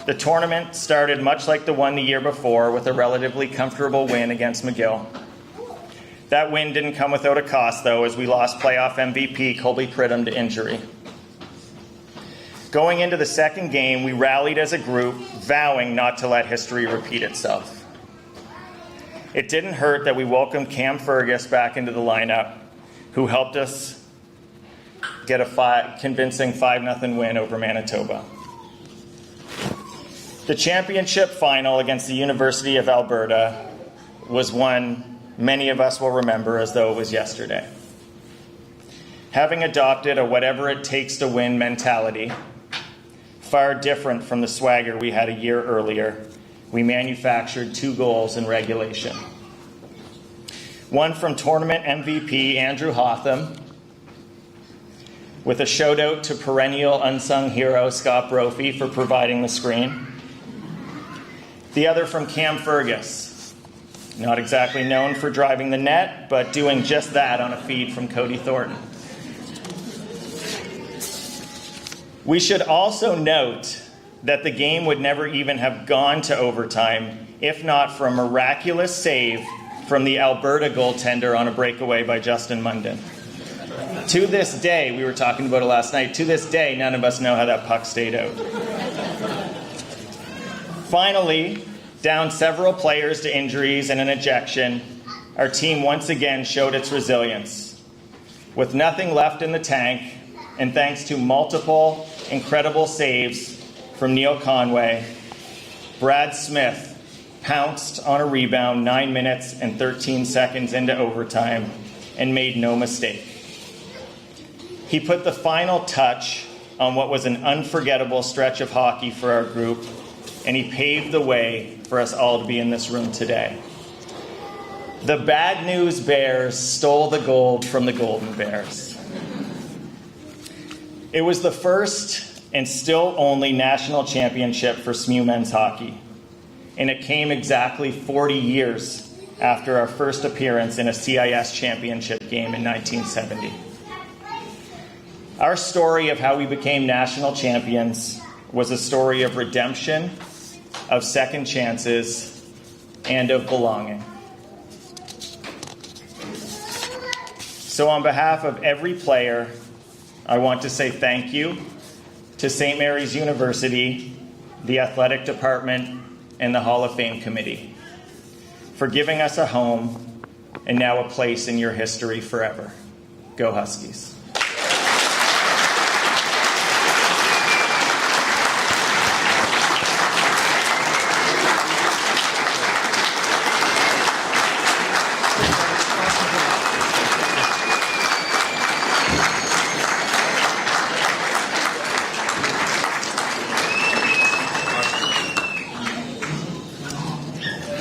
The tournament started much like the one the year before, with a relatively comfortable win against McGill. That win didn't come without a cost, though, as we lost playoff MVP Colby Pridham to injury. Going into the second game, we rallied as a group, vowing not to let history repeat itself. It didn't hurt that we welcomed Cam Fergus back into the lineup, who helped us get a convincing 5-0 win over Manitoba. The championship final against the University of Alberta was one many of us will remember as though it was yesterday. Having adopted a whatever it takes to win mentality, far different from the swagger we had a year earlier, we manufactured 2 goals in regulation. One from tournament MVP Andrew Hotham, with a shout out to perennial unsung hero Scott Brophy for providing the screen. The other from Cam Fergus, not exactly known for driving the net, but doing just that on a feed from Cody Thornton. We should also note that the game would never even have gone to overtime if not for a miraculous save from the Alberta goaltender on a breakaway by Justin Munden. To this day, we were talking about it last night, to this day, none of us know how that puck stayed out. Finally, down several players to injuries and an ejection, our team once again showed its resilience. With nothing left in the tank, and thanks to multiple incredible saves from Neil Conway, Brad Smith pounced on a rebound 9 minutes and 13 seconds into overtime and made no mistake. He put the final touch on what was an unforgettable stretch of hockey for our group, and he paved the way for us all to be in this room today. The Bad News Bears stole the gold from the Golden Bears. It was the first and still only national championship for SMU men's hockey, and it came exactly 40 years after our first appearance in a CIS championship game in 1970. Our story of how we became national champions was a story of redemption, of second chances, and of belonging. So on behalf of every player, I want to say thank you to St. Mary's University, the athletic department, and the Hall of Fame committee for giving us a home and now a place in your history forever. Go Huskies.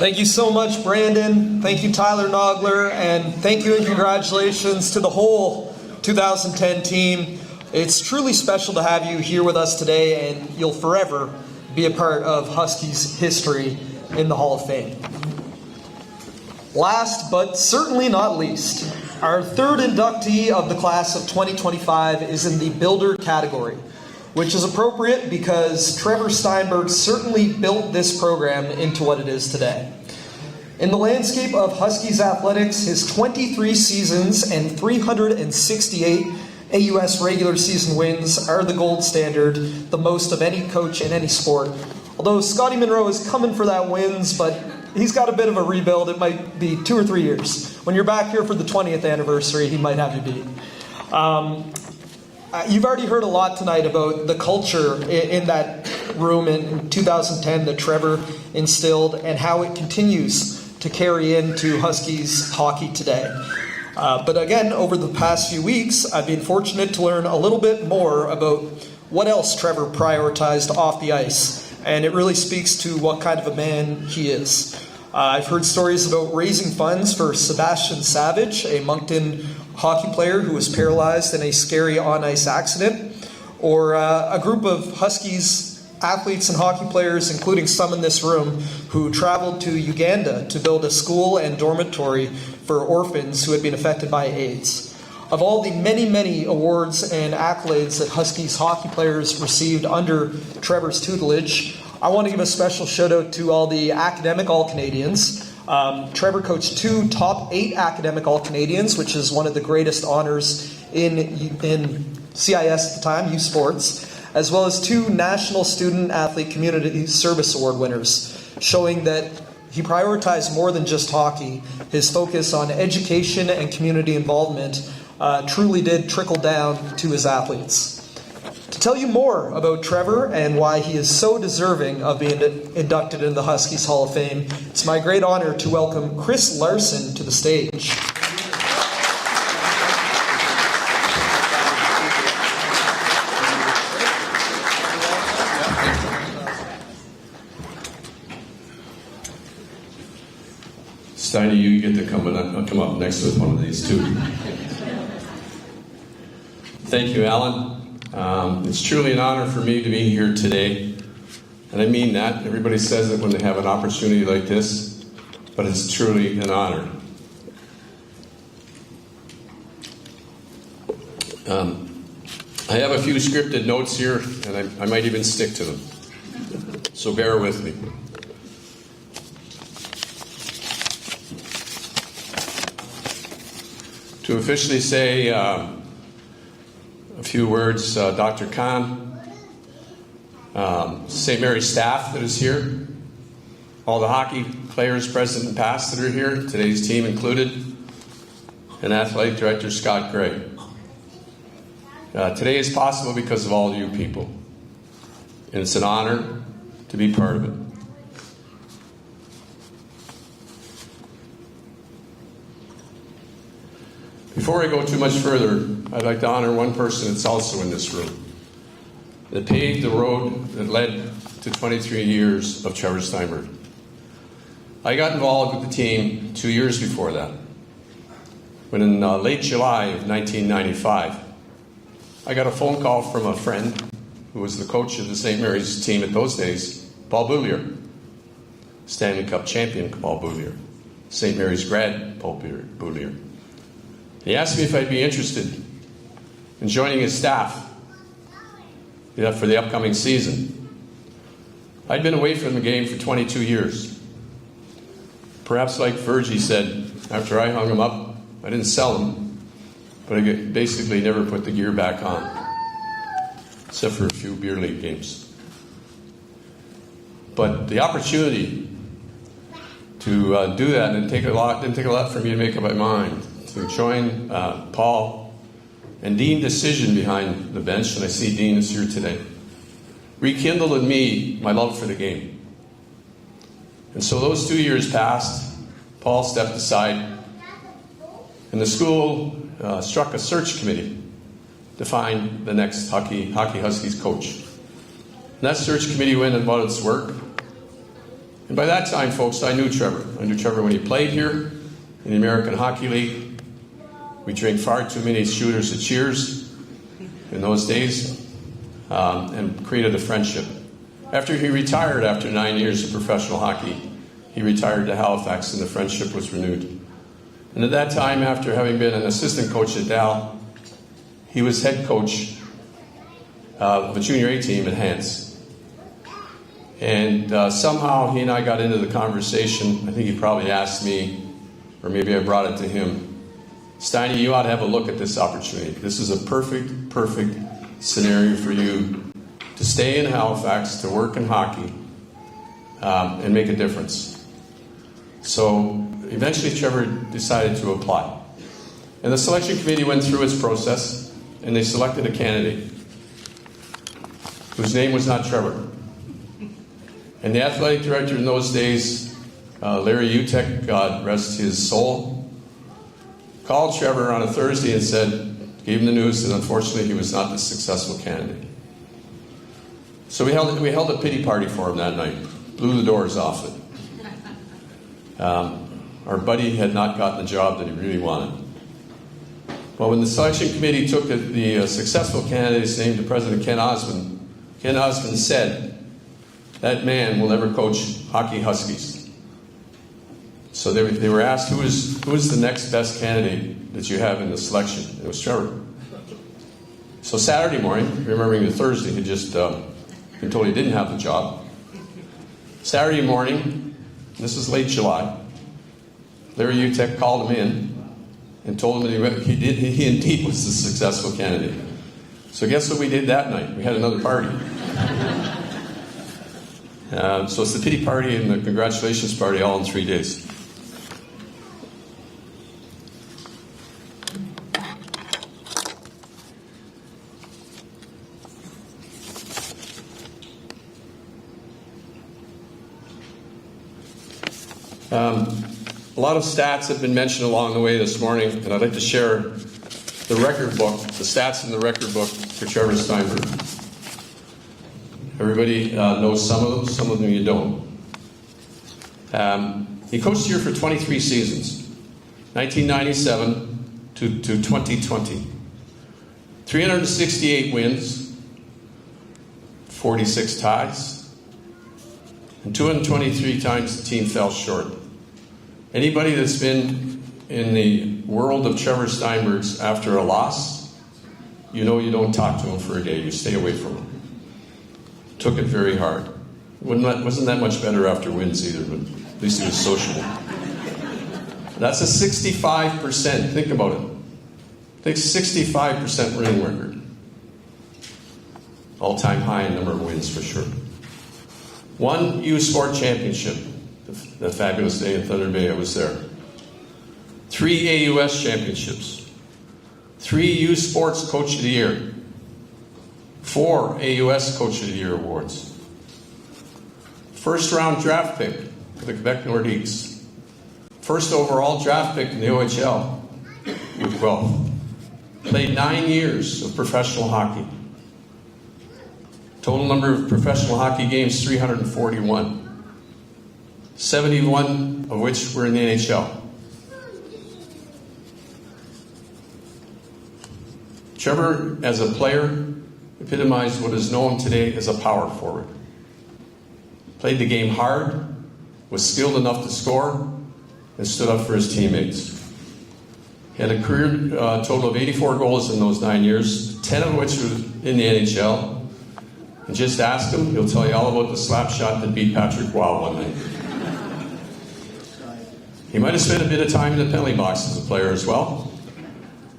Thank you so much, Brandon. Thank you, Tyler Nogler. And thank you and congratulations to the whole 2010 team. It's truly special to have you here with us today, and you'll forever be a part of Huskies history in the Hall of Fame. Last but certainly not least, our third inductee of the class of 2025 is in the builder category, which is appropriate because Trevor Steinberg certainly built this program into what it is today. In the landscape of Huskies athletics, his 23 seasons and 368 AUS regular season wins are the gold standard, the most of any coach in any sport. Although Scotty Monroe is coming for that wins, but he's got a bit of a rebuild. It might be 2 or 3 years. When you're back here for the 20th anniversary, he might have you beat. You've already heard a lot tonight about the culture in that room in 2010 that Trevor instilled and how it continues to carry into Huskies hockey today. But again, over the past few weeks, I've been fortunate to learn a little bit more about what else Trevor prioritized off the ice. And it really speaks to what kind of a man he is. I've heard stories about raising funds for Sebastian Savage, a Moncton hockey player who was paralyzed in a scary on-ice accident, or a group of Huskies athletes and hockey players, including some in this room, who traveled to Uganda to build a school and dormitory for orphans who had been affected by AIDS. Of all the many, many awards and accolades that Huskies hockey players received under Trevor's tutelage, I want to give a special shout out to all the academic All-Canadians. Trevor coached 2 top 8 academic All-Canadians, which is one of the greatest honors in CIS at the time, youth sports, as well as 2 National Student Athlete Community Service Award winners, showing that he prioritized more than just hockey. His focus on education and community involvement truly did trickle down to his athletes. To tell you more about Trevor and why he is so deserving of being inducted into the Huskies Hall of Fame, it's my great honor to welcome Chris Larson to the stage. Steiny, you get to come up next with one of these too. Thank you, Alan. It's truly an honor for me to be here today, and I mean that. Everybody says it when they have an opportunity like this, but it's truly an honor. I have a few scripted notes here, and I might even stick to them, so bear with me. To officially say a few words, Dr. Khan, St. Mary's staff that is here, all the hockey players present and past that are here, today's team included, and Athletic Director Scott Gray. Today is possible because of all you people, and it's an honor to be part of it. Before I go too much further, I'd like to honor one person that's also in this room, that paved the road that led to 23 years of Trevor Steinberg. I got involved with the team 2 years before that, when in late July of 1995, I got a phone call from a friend who was the coach of the St. Mary's team at those days, Paul Boulier, Stanley Cup champion Paul Boulier, St. Mary's grad Paul Boulier. He asked me if I'd be interested in joining his staff for the upcoming season. I'd been away from the game for 22 years. Perhaps like Virgie said, after I hung him up, I didn't sell him, but I basically never put the gear back on, except for a few beer league games. But the opportunity to do that didn't take a lot for me to make up my mind to join Paul and Dean Decision behind the bench, and I see Dean is here today, rekindled in me my love for the game. And so those 2 years passed, Paul stepped aside, and the school struck a search committee to find the next Hockey Huskies coach. And that search committee went about its work, And by that time, folks, I knew Trevor. I knew Trevor when he played here in the American Hockey League. We drank far too many shooters at Cheers in those days, and created a friendship. After he retired after 9 years of professional hockey, he retired to Halifax and the friendship was renewed. And at that time, after having been an assistant coach at Dal, he was head coach of a junior A team at Hants. And somehow he and I got into the conversation. I think he probably asked me, or maybe I brought it to him, Steiny, you ought to have a look at this opportunity. This is a perfect scenario for you to stay in Halifax, to work in hockey, and make a difference. So eventually Trevor decided to apply. And the selection committee went through its process, and they selected a candidate whose name was not Trevor. And the athletic director in those days, Larry Utek, God rest his soul, called Trevor on a Thursday and gave him the news that unfortunately he was not the successful candidate. So we held a pity party for him that night, blew the doors off it. Our buddy had not gotten the job that he really wanted. Well, when the selection committee took the successful candidate's name to President Ken Osmond said, that man will never coach hockey Huskies. So they were asked, who is the next best candidate that you have in the selection? It was Trevor. So Saturday morning, remembering the Thursday, he just been told he didn't have the job. Saturday morning, this was late July, Larry Utek called him in and told him that he indeed was the successful candidate. So guess what we did that night? We had another party. So it's the pity party and the congratulations party all in 3 days. A lot of stats have been mentioned along the way this morning, and I'd like to share the record book, the stats in the record book for Trevor Steinberg. Everybody knows some of them you don't. He coached here for 23 seasons, 1997 to 2020. 368 wins, 46 ties, and 223 times the team fell short. Anybody that's been in the world of Trevor Steinberg's after a loss, you know you don't talk to him for a day. You stay away from him. Took it very hard. Wasn't that much better after wins either, but at least he was sociable. That's a 65%. Think about it. Think 65% winning record. All-time high in number of wins for sure. 1 U Sport Championship. The fabulous day in Thunder Bay, I was there. 3 AUS championships. 3 U Sports Coach of the Year. 4 AUS Coach of the Year awards. First round draft pick for the Quebec Nordiques. First overall draft pick in the OHL with Guelph. Played 9 years of professional hockey. Total number of professional hockey games, 341. 71 of which were in the NHL. Trevor, as a player, epitomized what is known today as a power forward. Played the game hard, was skilled enough to score, and stood up for his teammates. He had a career total of 84 goals in those 9 years, 10 of which were in the NHL. And just ask him, he'll tell you all about the slap shot that beat Patrick Waugh one night. He might have spent a bit of time in the penalty box as a player as well.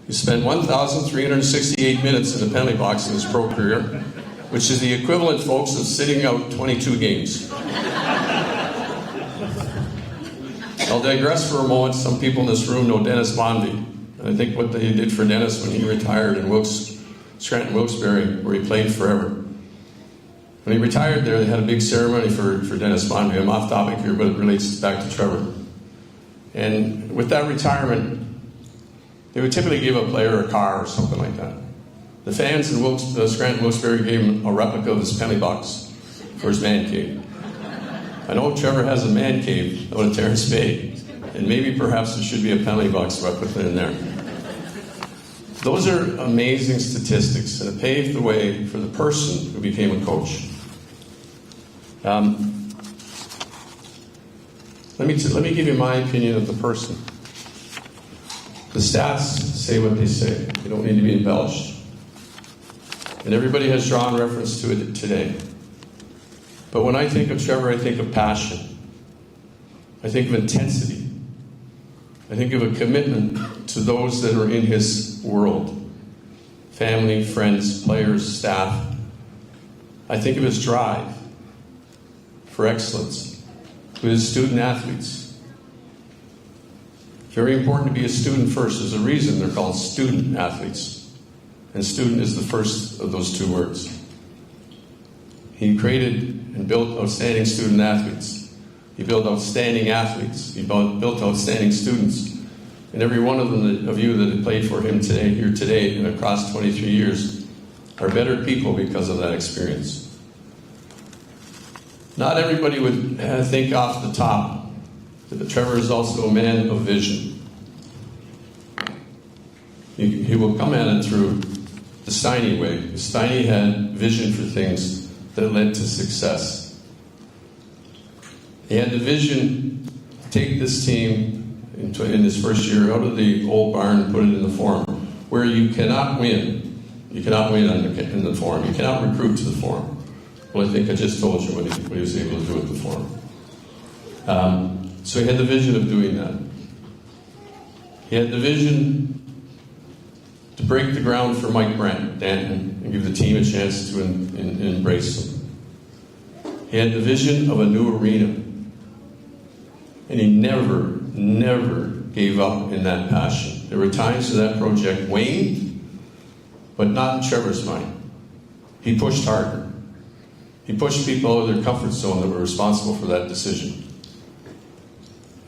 He spent 1,368 minutes in the penalty box in his pro career, which is the equivalent, folks, of sitting out 22 games. I'll digress for a moment. Some people in this room know Dennis Bondy. And I think what they did for Dennis when he retired in Scranton Wilkes-Barre, where he played forever. When he retired there, they had a big ceremony for Dennis Bondy. I'm off topic here, but it relates back to Trevor. And with that retirement, they would typically give a player a car or something like that. The fans in Scranton Wilkes-Barre gave him a replica of his penalty box for his man cave. I know Trevor has a man cave out at Terrace Bay, and maybe perhaps there should be a penalty box right within there. Those are amazing statistics, and it paved the way for the person who became a coach. Let me give you my opinion of the person. The stats say what they say. They don't need to be embellished. And everybody has drawn reference to it today. But when I think of Trevor, I think of passion. I think of intensity. I think of a commitment to those that are in his world. Family, friends, players, staff. I think of his drive for excellence with his student athletes. Very important to be a student first. There's a reason they're called student athletes. And student is the first of those two words. He created and built outstanding student athletes. He built outstanding athletes. He built outstanding students. And every one of you that have played for him today, here today, and across 23 years, are better people because of that experience. Not everybody would think off the top that Trevor is also a man of vision. He will come at it through the Steiny way. Steiny had vision for things that led to success. He had the vision to take this team in his first year out of the old barn and put it in the Forum, where you cannot win. You cannot win in the Forum. You cannot recruit to the Forum. Well, I think I just told you what he was able to do at the Forum. So he had the vision of doing that. He had the vision to break the ground for Mike Brandt, Danton, and give the team a chance to embrace him. He had the vision of a new arena. And he never gave up in that passion. There were times that project waned, but not in Trevor's mind. He pushed harder. He pushed people out of their comfort zone that were responsible for that decision.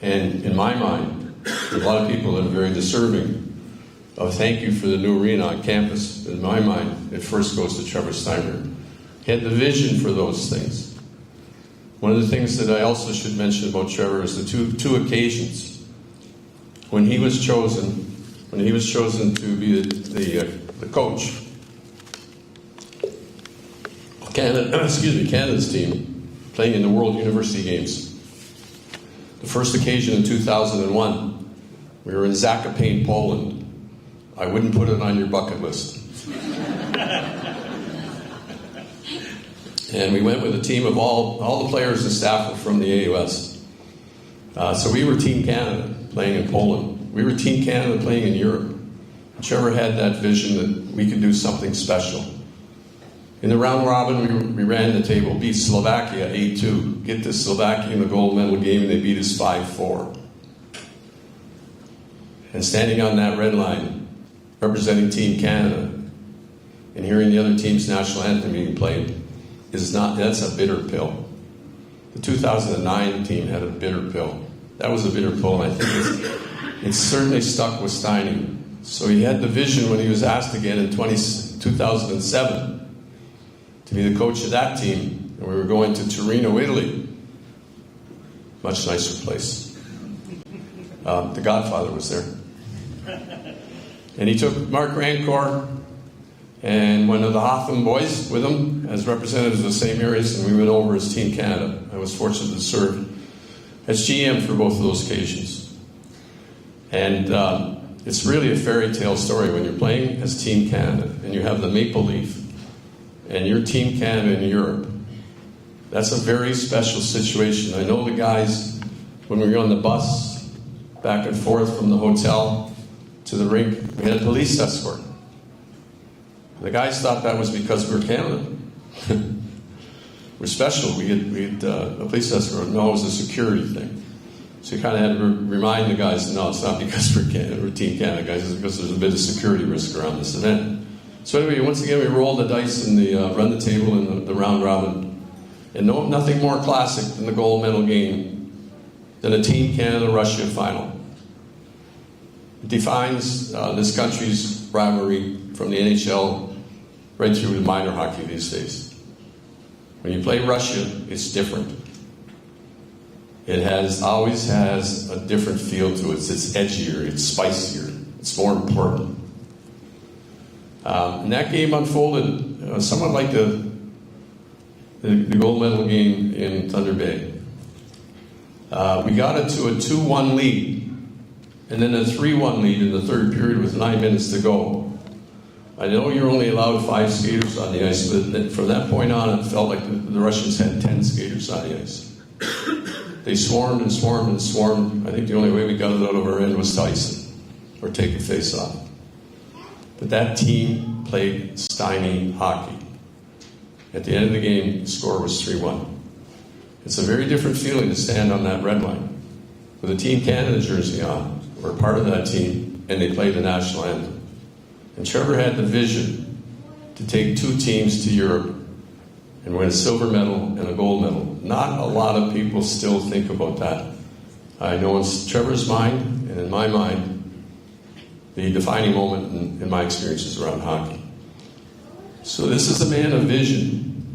And in my mind, a lot of people that are very deserving of thank you for the new arena on campus. In my mind, it first goes to Trevor Steinberg. He had the vision for those things. One of the things that I also should mention about Trevor is the two occasions when he was chosen to be the coach of Canada's team, playing in the World University Games. The first occasion in 2001, we were in Zakopane, Poland. I wouldn't put it on your bucket list. And we went with a team of all the players and staff were from the AUS. So we were Team Canada playing in Poland. We were Team Canada playing in Europe. Trevor had that vision that we could do something special. In the round robin, we ran the table, beat Slovakia 8-2. Get to Slovakia in the gold medal game, and they beat us 5-4. And standing on that red line, representing Team Canada, and hearing the other team's national anthem being played, that's a bitter pill. The 2009 team had a bitter pill. That was a bitter pill, and I think it's certainly stuck with Steiny. So he had the vision when he was asked again in 2007 to be the coach of that team, and we were going to Torino, Italy. Much nicer place. The Godfather was there. And he took Mark Rancourt and one of the Hotham boys with him as representatives of the same areas, and we went over as Team Canada. I was fortunate to serve as GM for both of those occasions. And it's really a fairy tale story when you're playing as Team Canada and you have the Maple Leaf and you're Team Canada in Europe. That's a very special situation. I know the guys, when we were on the bus back and forth from the hotel to the rink, we had a police escort. The guys thought that was because we were Canada. We're special. We had a police escort. No, it was a security thing. So you kind of had to remind the guys, no, it's not because we're Team Canada, guys. It's because there's a bit of security risk around this event. So anyway, once again, we rolled the dice and run the table in the round robin. And nothing more classic than the gold medal game than a Team Canada-Russia final. It defines this country's rivalry from the NHL right through to minor hockey these days. When you play Russia, it's different. always has a different feel to it. It's edgier, it's spicier, it's more important. And that game unfolded somewhat like the gold medal game in Thunder Bay. We got it to a 2-1 lead, and then a 3-1 lead in the third period with 9 minutes to go. I know you're only allowed 5 skaters on the ice, but from that point on, it felt like the Russians had 10 skaters on the ice. They swarmed and swarmed and swarmed. I think the only way we got it out of our end was Tyson, or take a face off. But that team played stymie hockey. At the end of the game, the score was 3-1. It's a very different feeling to stand on that red line with a Team Canada jersey on. We're part of that team, and they played the national anthem. And Trevor had the vision to take 2 teams to Europe and win a silver medal and a gold medal. Not a lot of people still think about that. I know in Trevor's mind and in my mind, the defining moment in my experiences around hockey. So this is a man of vision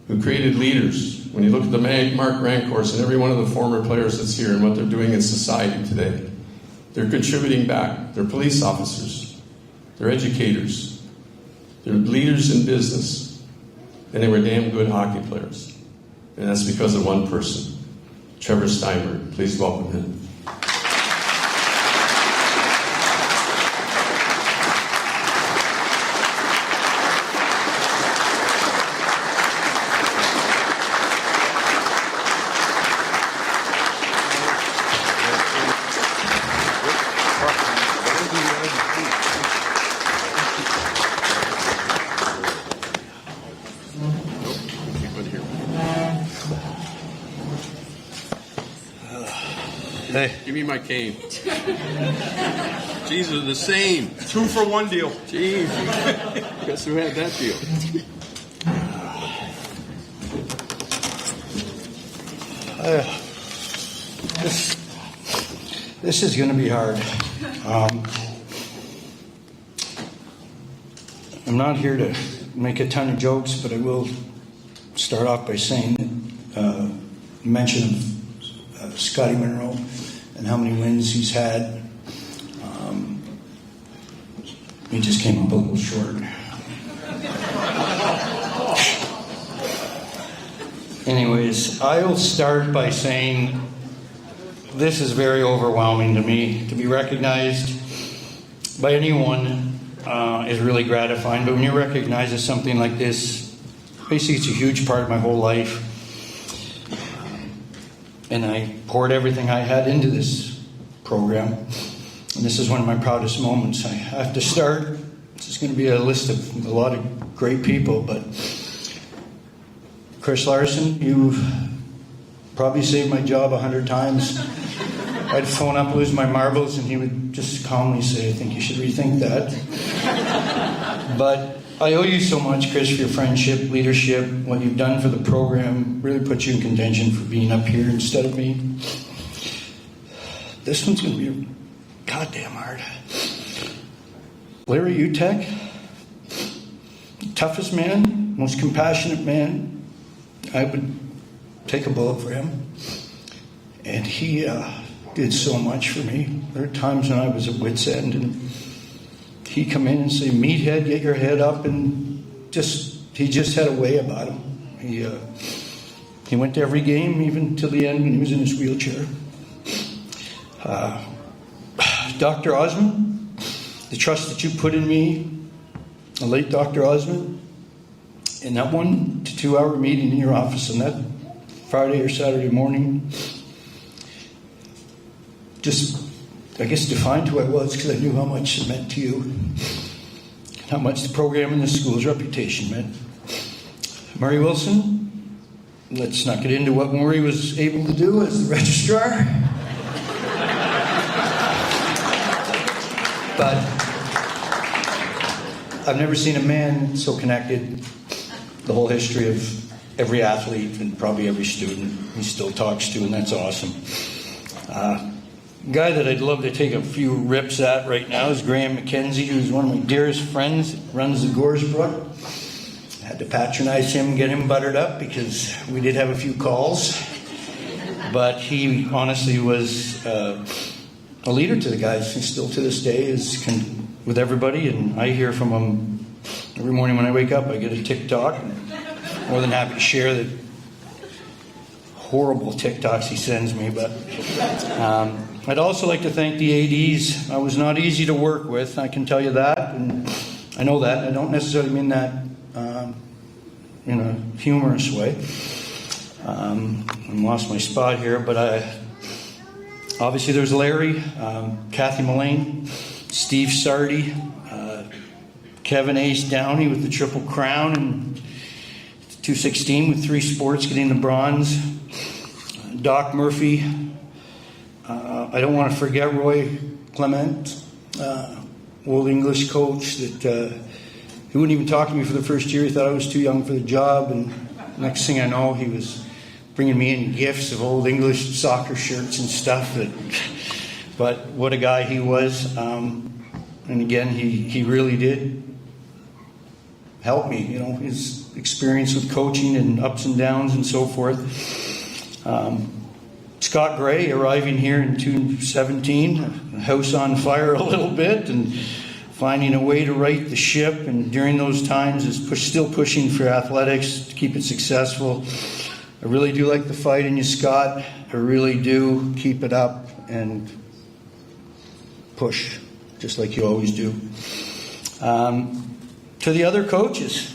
who created leaders. When you look at the Mark Rancourts and every one of the former players that's here and what they're doing in society today, they're contributing back. They're police officers. They're educators. They're leaders in business. And they were damn good hockey players. And that's because of one person, Trevor Steinberg. Please welcome him. Hey. Give me my cane. Jeez, they're the same. 2-for-1 deal. Jeez. Guess who had that deal? This is going to be hard. I'm not here to make a ton of jokes, but I will start off by saying mention of Scotty Monroe and how many wins he's had. He just came up a little short. Anyways, I'll start by saying this is very overwhelming to me. To be recognized by anyone is really gratifying, but when you're recognized as something like this, basically it's a huge part of my whole life. And I poured everything I had into this program. And this is one of my proudest moments. I have to start. This is going to be a list of a lot of great people, but Chris Larson, you've probably saved my job 100 times. I'd phone up, lose my marbles, and he would just calmly say, I think you should rethink that. But I owe you so much, Chris, for your friendship, leadership, what you've done for the program. Really put you in contention for being up here instead of me. This one's going to be goddamn hard. Larry Utek, toughest man, most compassionate man. I would take a bullet for him. And he did so much for me. There are times when I was at wit's end, and he'd come in and say, meathead, get your head up, and he just had a way about him. He went to every game, even till the end when he was in his wheelchair. Dr. Osmond, the trust that you put in me, the late Dr. Osmond, in that 1 to 2 hour meeting in your office on that Friday or Saturday morning, just, I guess, defined who I was because I knew how much it meant to you, and how much the program and the school's reputation meant. Murray Wilson, let's not get into what Murray was able to do as the registrar. But I've never seen a man so connected. The whole history of every athlete and probably every student he still talks to, and that's awesome. Guy that I'd love to take a few rips at right now is Graham McKenzie, who's one of my dearest friends, runs the Goresbrook. I had to patronize him, get him buttered up because we did have a few calls. but he honestly was a leader to the guys. He still to this day is with everybody, and I hear from him every morning when I wake up. I get a TikTok, and I'm more than happy to share the horrible TikToks he sends me. But I'd also like to thank the ADs. I was not easy to work with, I can tell you that, and I know that. I don't necessarily mean that in a humorous way. I lost my spot here, but obviously there's Larry, Kathy Mullane, Steve Sardi, Kevin Ace Downey with the Triple Crown, and 216 with 3 sports getting the bronze, Doc Murphy. I don't want to forget Roy Clement, old English coach that he wouldn't even talk to me for the first year. He thought I was too young for the job, and next thing I know, he was bringing me in gifts of old English soccer shirts and stuff. But what a guy he was. And again, he really did help me. You know, his experience with coaching and ups and downs and so forth. Scott Gray arriving here in 2017, house on fire a little bit, and finding a way to right the ship. And during those times is still pushing for athletics to keep it successful. I really do like the fight in you, Scott. I really do. Keep it up and push, just like you always do. To the other coaches,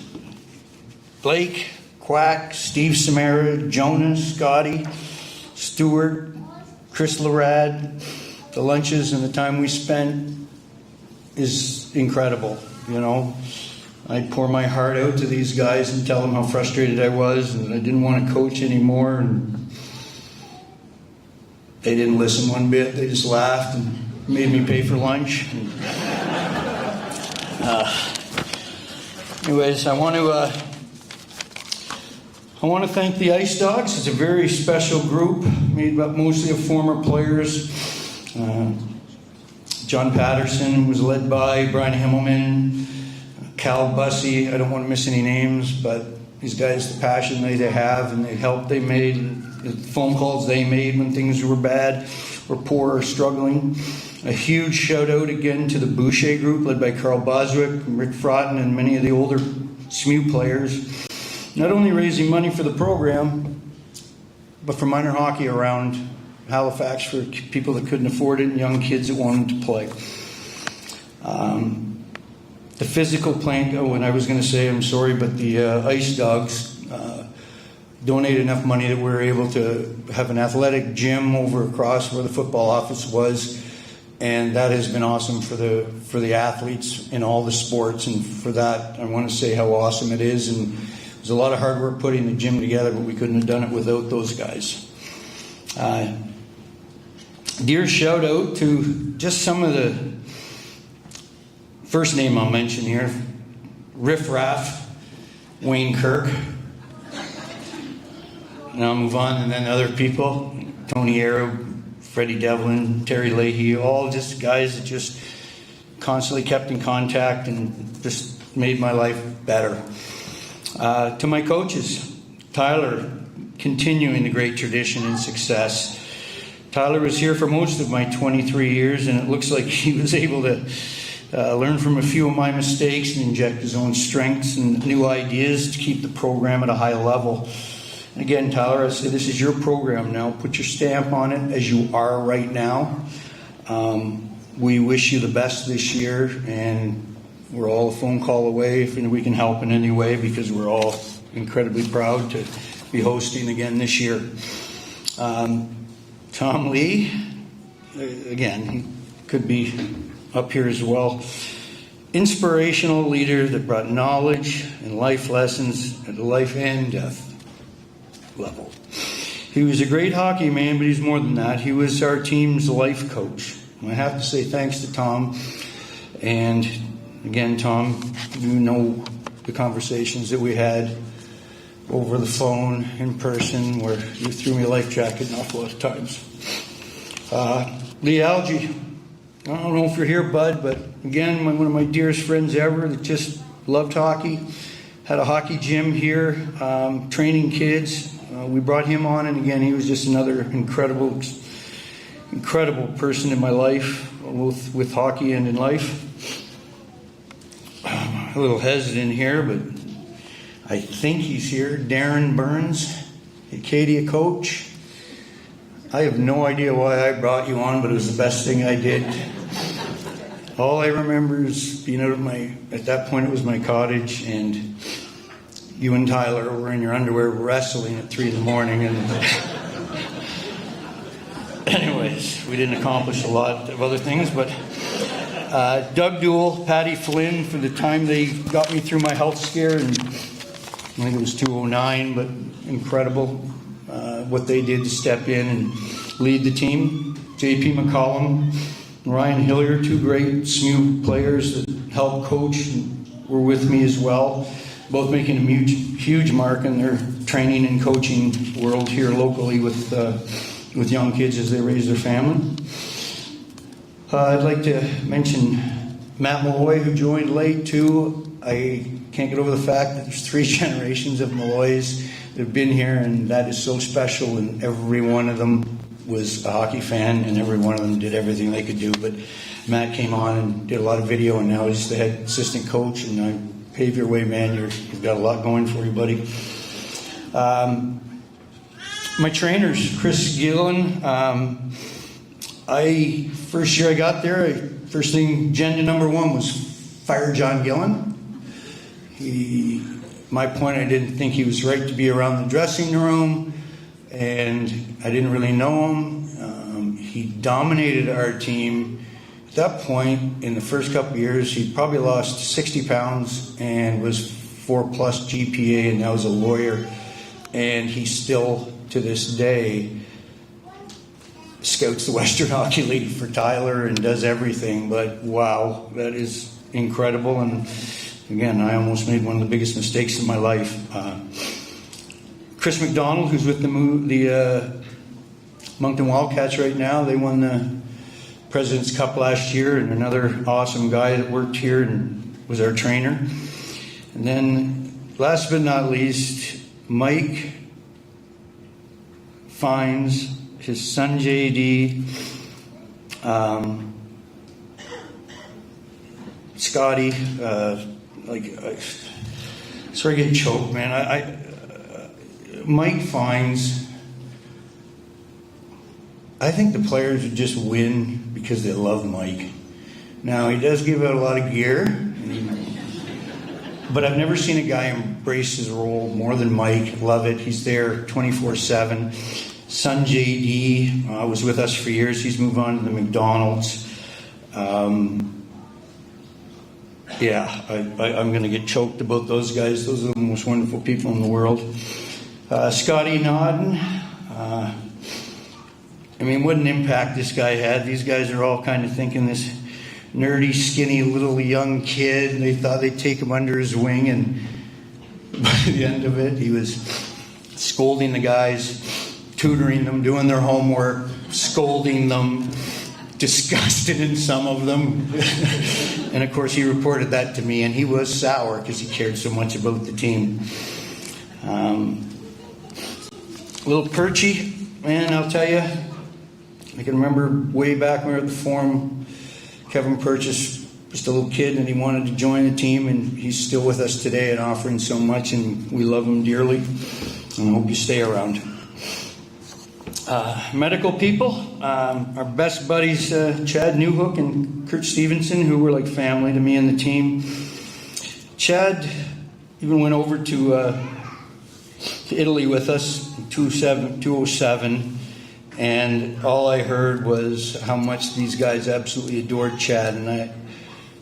Blake, Quack, Steve Samara, Jonas, Scotty, Stuart, Chris Larad, the lunches and the time we spent is incredible, you know. I'd pour my heart out to these guys and tell them how frustrated I was and I didn't want to coach anymore, and they didn't listen one bit. They just laughed and made me pay for lunch. Anyways, I want to thank the Ice Dogs. It's a very special group made up mostly of former players. John Patterson was led by Brian Himmelman, Cal Bussey. I don't want to miss any names, but these guys, the passion they have and the help they made, and the phone calls they made when things were bad or poor or struggling. A huge shout out again to the Boucher group led by Carl Boswick, Rick Frotten, and many of the older SMU players. Not only raising money for the program, but for minor hockey around Halifax for people that couldn't afford it and young kids that wanted to play. The physical plant, and I was going to say, I'm sorry, but the Ice Dogs donated enough money that we were able to have an athletic gym over across where the football office was, and that has been awesome for the athletes in all the sports, and for that I want to say how awesome it is. And there's a lot of hard work putting the gym together, but we couldn't have done it without those guys. Dear shout out to just some of the first name I'll mention here: Riff Raff, Wayne Kirk. And I'll move on, and then other people: Tony Arrow, Freddie Devlin, Terry Leahy, all just guys that just constantly kept in contact and just made my life better. To my coaches, Tyler, continuing the great tradition and success. Tyler was here for most of my 23 years, and it looks like he was able to learn from a few of my mistakes and inject his own strengths and new ideas to keep the program at a high level. And again, Tyler, I say this is your program now. Put your stamp on it as you are right now. We wish you the best this year, and we're all a phone call away if we can help in any way, because we're all incredibly proud to be hosting again this year. Tom Lee, again, he could be up here as well. Inspirational leader that brought knowledge and life lessons at the life and death level. He was a great hockey man, but he's more than that. He was our team's life coach. And I have to say thanks to Tom. And again, Tom, you know the conversations that we had over the phone, in person, where you threw me a life jacket an awful lot of times. Lee Algie, I don't know if you're here, bud, but again, one of my dearest friends ever that just loved hockey, had a hockey gym here, training kids. We brought him on, and again, he was just another incredible person in my life, both with hockey and in life. I'm a little hesitant here, but I think he's here. Darren Burns, Acadia coach. I have no idea why I brought you on, but it was the best thing I did. All I remember is being out at that point it was my cottage, and you and Tyler were in your underwear wrestling at 3 a.m. and anyways, we didn't accomplish a lot of other things, but Doug Duell, Patty Flynn, for the time they got me through my health scare, and I think it was 2009, but incredible what they did to step in and lead the team. JP McCollum, Ryan Hillier, two great SMU players that helped coach and were with me as well, both making a huge mark in their training and coaching world here locally with young kids as they raise their family. I'd like to mention Matt Malloy, who joined late too. I can't get over the fact that there's 3 generations of Malloys that have been here, and that is so special, and every one of them was a hockey fan, and every one of them did everything they could do. But Matt came on and did a lot of video, and now he's the head assistant coach, and I pave your way, man. You've got a lot going for you, buddy. My trainers, Chris Gillen. First year I got there, first thing, agenda number 1 was fire John Gillen. My point, I didn't think he was right to be around the dressing room, and I didn't really know him. He dominated our team. At that point, in the first couple of years, he probably lost 60 pounds and was 4+ GPA, and now was a lawyer. And he still, to this day, scouts the Western Hockey League for Tyler and does everything. But wow, that is incredible. And again, I almost made one of the biggest mistakes in my life. Chris McDonald, who's with the Moncton Wildcats right now, they won the President's Cup last year, and another awesome guy that worked here and was our trainer. And then, last but not least, Mike Fines, his son JD, Scotty, sorry, getting choked, man. Mike Fines. I think the players would just win because they love Mike. Now, he does give out a lot of gear, but I've never seen a guy embrace his role more than Mike. Love it. He's there 24/7. Son JD was with us for years. He's moved on to the McDonald's. I'm going to get choked about those guys. Those are the most wonderful people in the world. Scotty Nodden. What an impact this guy had. These guys are all kind of thinking this nerdy, skinny, little young kid. They thought they'd take him under his wing, and by the end of it, he was scolding the guys, tutoring them, doing their homework, scolding them, disgusted in some of them. And of course, he reported that to me, and he was sour because he cared so much about the team. Little Perchy, man, I'll tell you. I can remember way back when we were at the Forum, Kevin Purchase, just a little kid, and he wanted to join the team, and he's still with us today and offering so much, and we love him dearly, and I hope you stay around. Medical people, our best buddies, Chad Newhook and Kurt Stevenson, who were like family to me and the team. Chad even went over to Italy with us in 2007. And all I heard was how much these guys absolutely adored Chad. And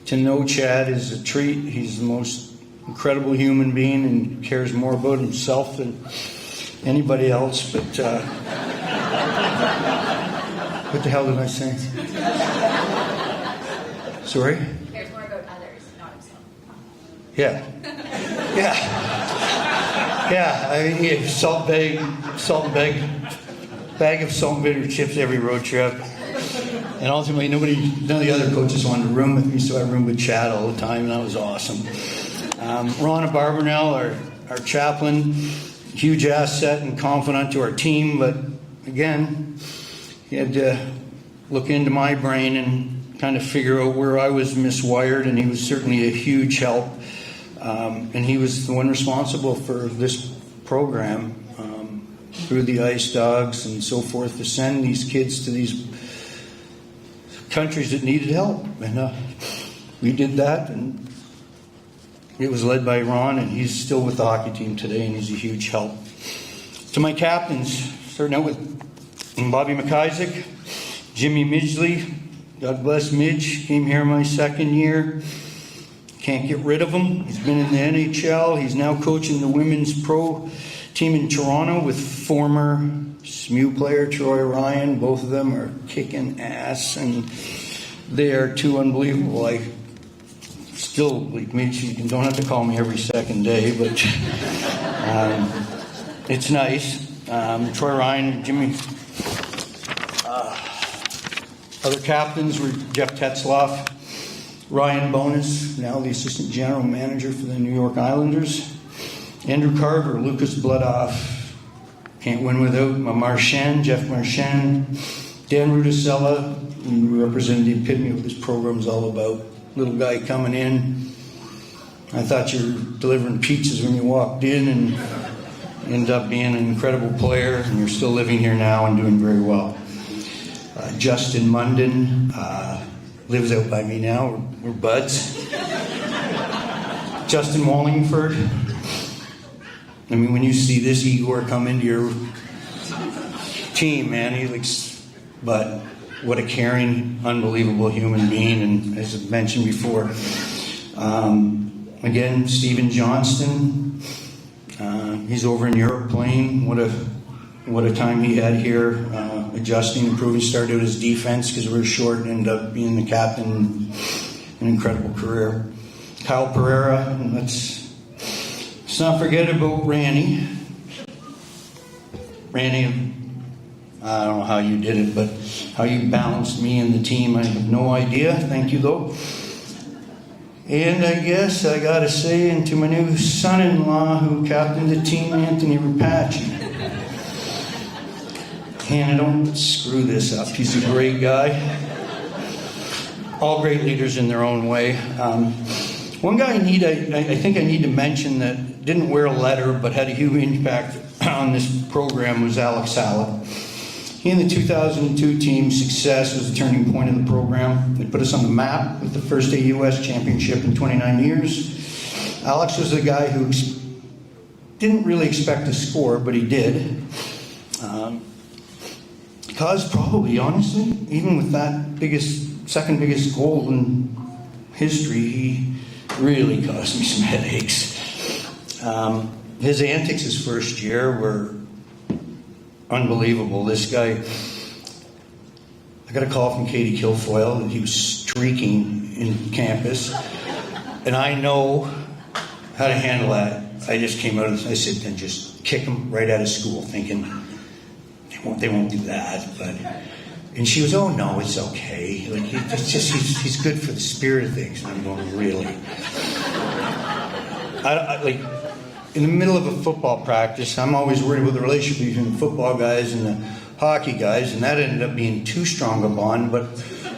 to know Chad is a treat. He's the most incredible human being and cares more about himself than anybody else. But what the hell did I say? Sorry? He cares more about others, not himself. Yeah. Bag of salt and vinegar chips every road trip. And ultimately, none of the other coaches wanted to room with me, so I roomed with Chad all the time, and that was awesome. Ronna Barbanel, our chaplain, huge asset and confidant to our team, but again, he had to look into my brain and kind of figure out where I was miswired, and he was certainly a huge help. And he was the one responsible for this program through the Ice Dogs and so forth to send these kids to these countries that needed help. And we did that, and it was led by Ron, and he's still with the hockey team today, and he's a huge help. To my captains, starting out with Bobby McIsaac, Jimmy Midgley, God bless Midge, came here my second year. Can't get rid of him. He's been in the NHL. He's now coaching the women's pro team in Toronto with former SMU player Troy Ryan. Both of them are kicking ass, and they are too unbelievable. I still, like Mitch, you don't have to call me every second day, but it's nice. Troy Ryan, Jimmy. Other captains were Jeff Tetzloff, Ryan Bonus, now the assistant general manager for the New York Islanders, Andrew Carver, Lucas Bloodoff, can't win without Marchand, Jeff Marchand, Dan Rudisella, who represented the epitome of what this program is all about. Little guy coming in. I thought you were delivering pizzas when you walked in, and ended up being an incredible player, and you're still living here now and doing very well. Justin Munden lives out by me now. We're buds. Justin Wallingford. I mean, when you see this Igor come into your team, man, he looks, but what a caring, unbelievable human being. And as I mentioned before, again, Stephen Johnston, he's over in Europe playing. What a time he had here, adjusting, improving. Started out his defense because we were short and ended up being the captain. An incredible career. Kyle Pereira, and let's not forget about Randy. Randy, I don't know how you did it, but how you balanced me and the team, I have no idea. Thank you, though. And I guess I got to say, and to my new son-in-law who captained the team, Anthony Rapace. And I don't screw this up. He's a great guy. All great leaders in their own way. One guy I think I need to mention that didn't wear a letter but had a huge impact on this program was Alex Hallett. He and the 2002 team's success was a turning point of the program. They put us on the map with the first AUS championship in 29 years. Alex was the guy who didn't really expect to score, but he did. Because probably, honestly, even with that second biggest goal in history, he really caused me some headaches. His antics his first year were unbelievable. This guy, I got a call from Katie Kilfoyle that he was streaking in campus, and I know how to handle that. I just came out of this, I said, then just kick him right out of school, thinking they won't do that. And she was, oh no, it's okay. Like he's good for the spirit of things. And I'm going, really? Like in the middle of a football practice, I'm always worried about the relationship between the football guys and the hockey guys, and that ended up being too strong a bond. But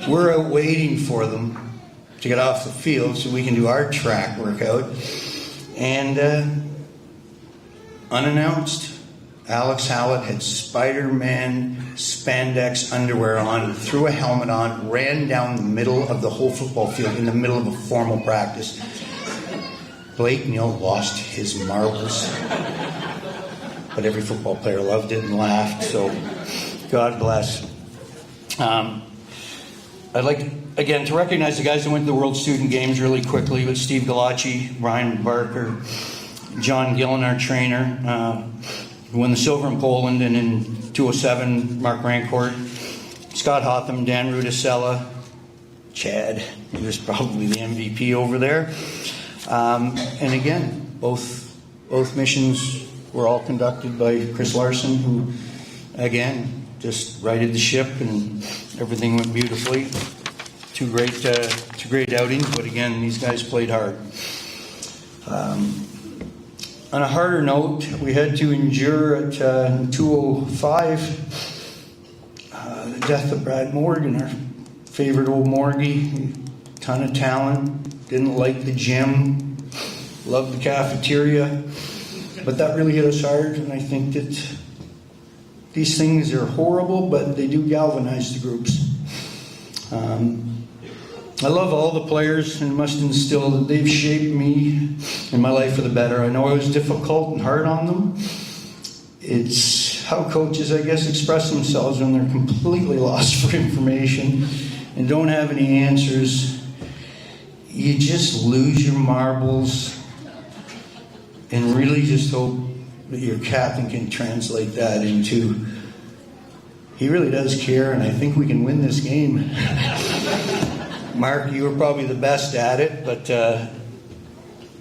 we're out waiting for them to get off the field so we can do our track workout. And unannounced, Alex Hallett had Spider-Man spandex underwear on, threw a helmet on, ran down the middle of the whole football field in the middle of a formal practice. Blake Neal lost his marbles. But every football player loved it and laughed, so God bless. I'd like, again, to recognize the guys that went to the World Student Games really quickly with Steve Galacci, Brian Barker, John Gillen, our trainer, who won the silver in Poland, and in 2007, Mark Rancourt, Scott Hotham, Dan Rudisella, Chad, he was probably the MVP over there. And again, both missions were all conducted by Chris Larson, who, again, just righted the ship and everything went beautifully. Two great outings, but again, these guys played hard. On a harder note, we had to endure at 2:05 the death of Brad Morgan, our favorite old Morgie. Ton of talent, didn't like the gym, loved the cafeteria, but that really hit us hard, and I think that these things are horrible, but they do galvanize the groups. I love all the players and must instill that they've shaped me and my life for the better. I know I was difficult and hard on them. It's how coaches, I guess, express themselves when they're completely lost for information and don't have any answers. You just lose your marbles and really just hope that your captain can translate that into, he really does care, and I think we can win this game. Mark, you were probably the best at it, but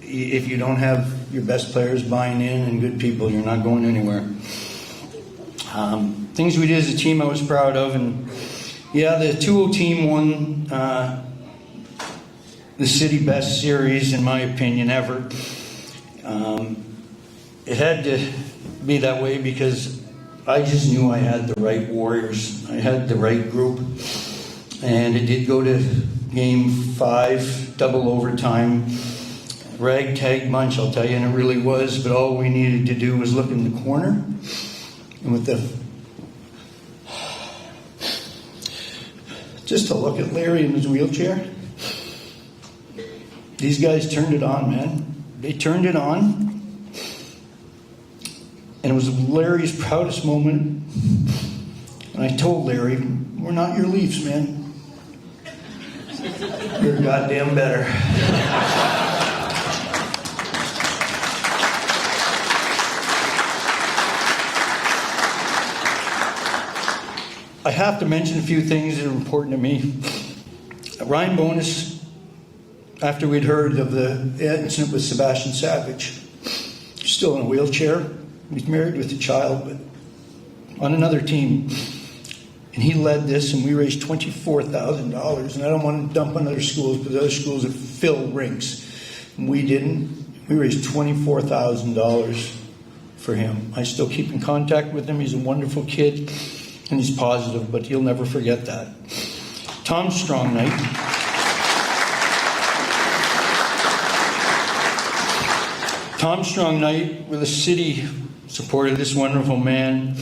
if you don't have your best players buying in and good people, you're not going anywhere. Things we did as a team I was proud of, and yeah, the 2-0 team won the city best series, in my opinion, ever. It had to be that way because I just knew I had the right Warriors. I had the right group. And it did go to game 5, double overtime. Ragtag bunch, I'll tell you, and it really was. But all we needed to do was look in the corner. And with just to look at Larry in his wheelchair. These guys turned it on, man. They turned it on. And it was Larry's proudest moment. And I told Larry, we're not your Leafs, man. You're goddamn better. I have to mention a few things that are important to me. Ryan Bonus, after we'd heard of the incident with Sebastian Savage, still in a wheelchair. He's married with a child, but on another team. And he led this, and we raised $24,000. And I don't want to dump on other schools, but other schools have filled rinks. And we didn't. We raised $24,000 for him. I still keep in contact with him. He's a wonderful kid, and he's positive, but he'll never forget that. Tom's strong night. Tom's strong night, where the city supported this wonderful man.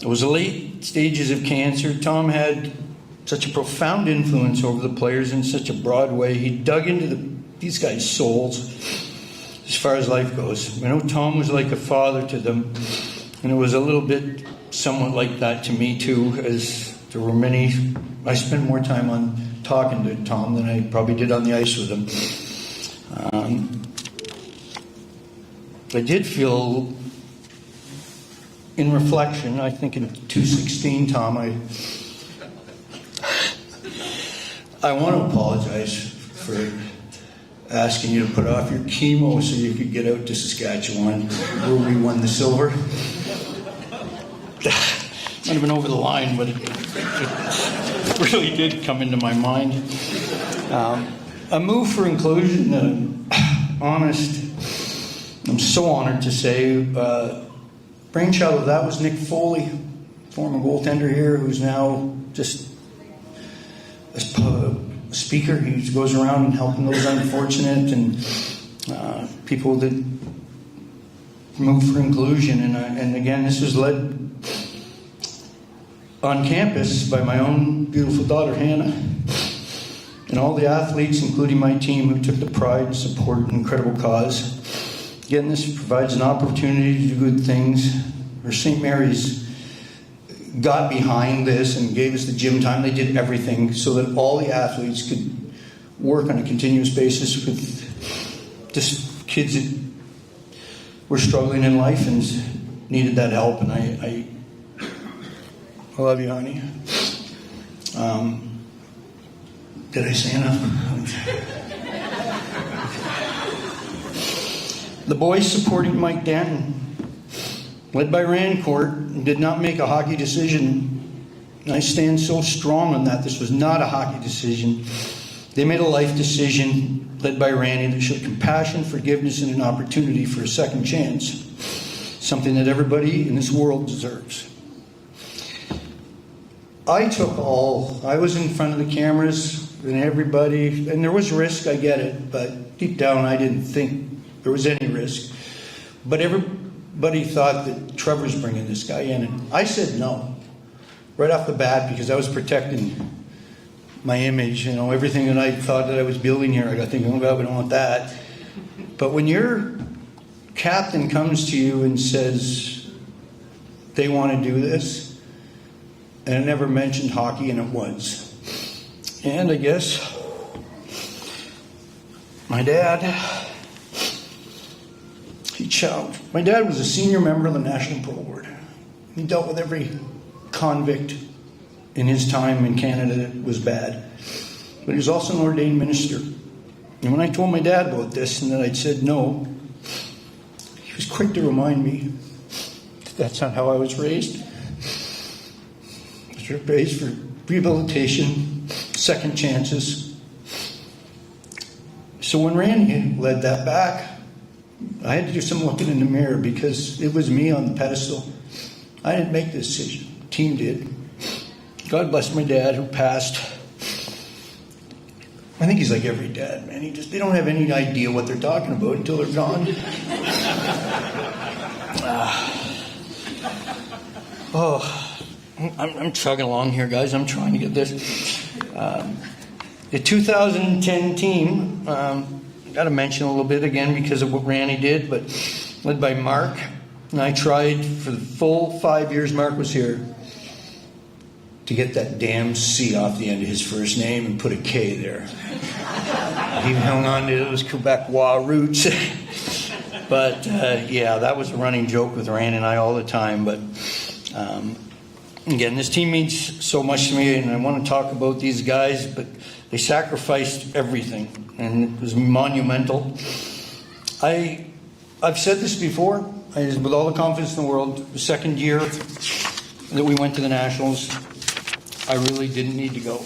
It was the late stages of cancer. Tom had such a profound influence over the players in such a broad way. He dug into these guys' souls as far as life goes. I know Tom was like a father to them, and it was a little bit somewhat like that to me too, as there were many. I spent more time on talking to Tom than I probably did on the ice with him. I did feel, in reflection, I think in 2:16, Tom, I want to apologize for asking you to put off your chemo so you could get out to Saskatchewan, where we won the silver. Might have been over the line, but it really did come into my mind. A move for inclusion, honest. I'm so honored to say, brainchild of that was Nick Foley, former goaltender here, who's now just a speaker. He goes around and helping those unfortunate and people that move for inclusion. And again, this was led on campus by my own beautiful daughter, Hannah, and all the athletes, including my team, who took the pride and support an incredible cause. Again, this provides an opportunity to do good things. Or St. Mary's got behind this and gave us the gym time. They did everything so that all the athletes could work on a continuous basis with just kids that were struggling in life and needed that help. And I love you, honey. Did I say enough? The boys supporting Mike Danton, led by Rancourt, did not make a hockey decision. And I stand so strong on that. This was not a hockey decision. They made a life decision led by Randy that showed compassion, forgiveness, and an opportunity for a second chance, something that everybody in this world deserves. I was in front of the cameras and everybody, and there was risk, I get it, but deep down I didn't think there was any risk. But everybody thought that Trevor's bringing this guy in, and I said no, right off the bat, because I was protecting my image, everything that I thought that I was building here. I got thinking, oh God, we don't want that. But when your captain comes to you and says they want to do this, and it never mentioned hockey, and it was. And I guess my dad, my dad was a senior member of the National Pro Board. He dealt with every convict in his time in Canada that was bad. But he was also an ordained minister. And when I told my dad about this and that I'd said no, he was quick to remind me that that's not how I was raised. I was raised for rehabilitation, second chances. So when Randy led that back, I had to do some looking in the mirror because it was me on the pedestal. I didn't make the decision. The team did. God bless my dad who passed. I think he's like every dad, man. They don't have any idea what they're talking about until they're gone. I'm chugging along here, guys. I'm trying to get this. The 2010 team, got to mention a little bit again because of what Randy did, but led by Mark. And I tried for the full 5 years Mark was here to get that damn C off the end of his first name and put a K there. He hung on to those Quebecois roots. But yeah, that was a running joke with Rand and I all the time. But again, this team means so much to me, and I want to talk about these guys, but they sacrificed everything, and it was monumental. I've said this before, with all the confidence in the world, the second year that we went to the Nationals, I really didn't need to go.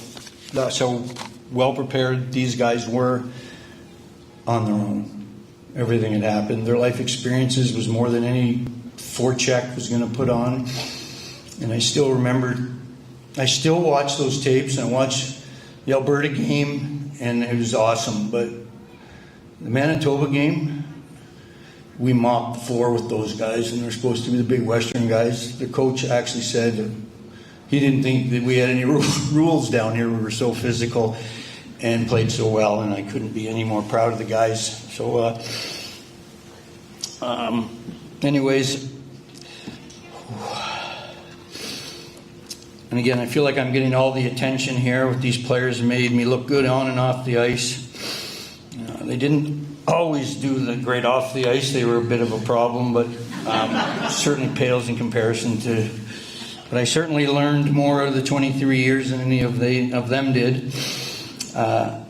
That's how well prepared these guys were on their own. Everything had happened. Their life experiences was more than any forecheck was going to put on. And I still watch those tapes, and I watch the Alberta game, and it was awesome. But the Manitoba game, we mopped the floor with those guys, and they're supposed to be the big Western guys. The coach actually said he didn't think that we had any rules down here. We were so physical and played so well, and I couldn't be any more proud of the guys. So, anyways, and again, I feel like I'm getting all the attention here with these players. Made me look good on and off the ice. They didn't always do the great off the ice. They were a bit of a problem, but certainly pales in comparison to. But I certainly learned more of the 23 years than any of them did. I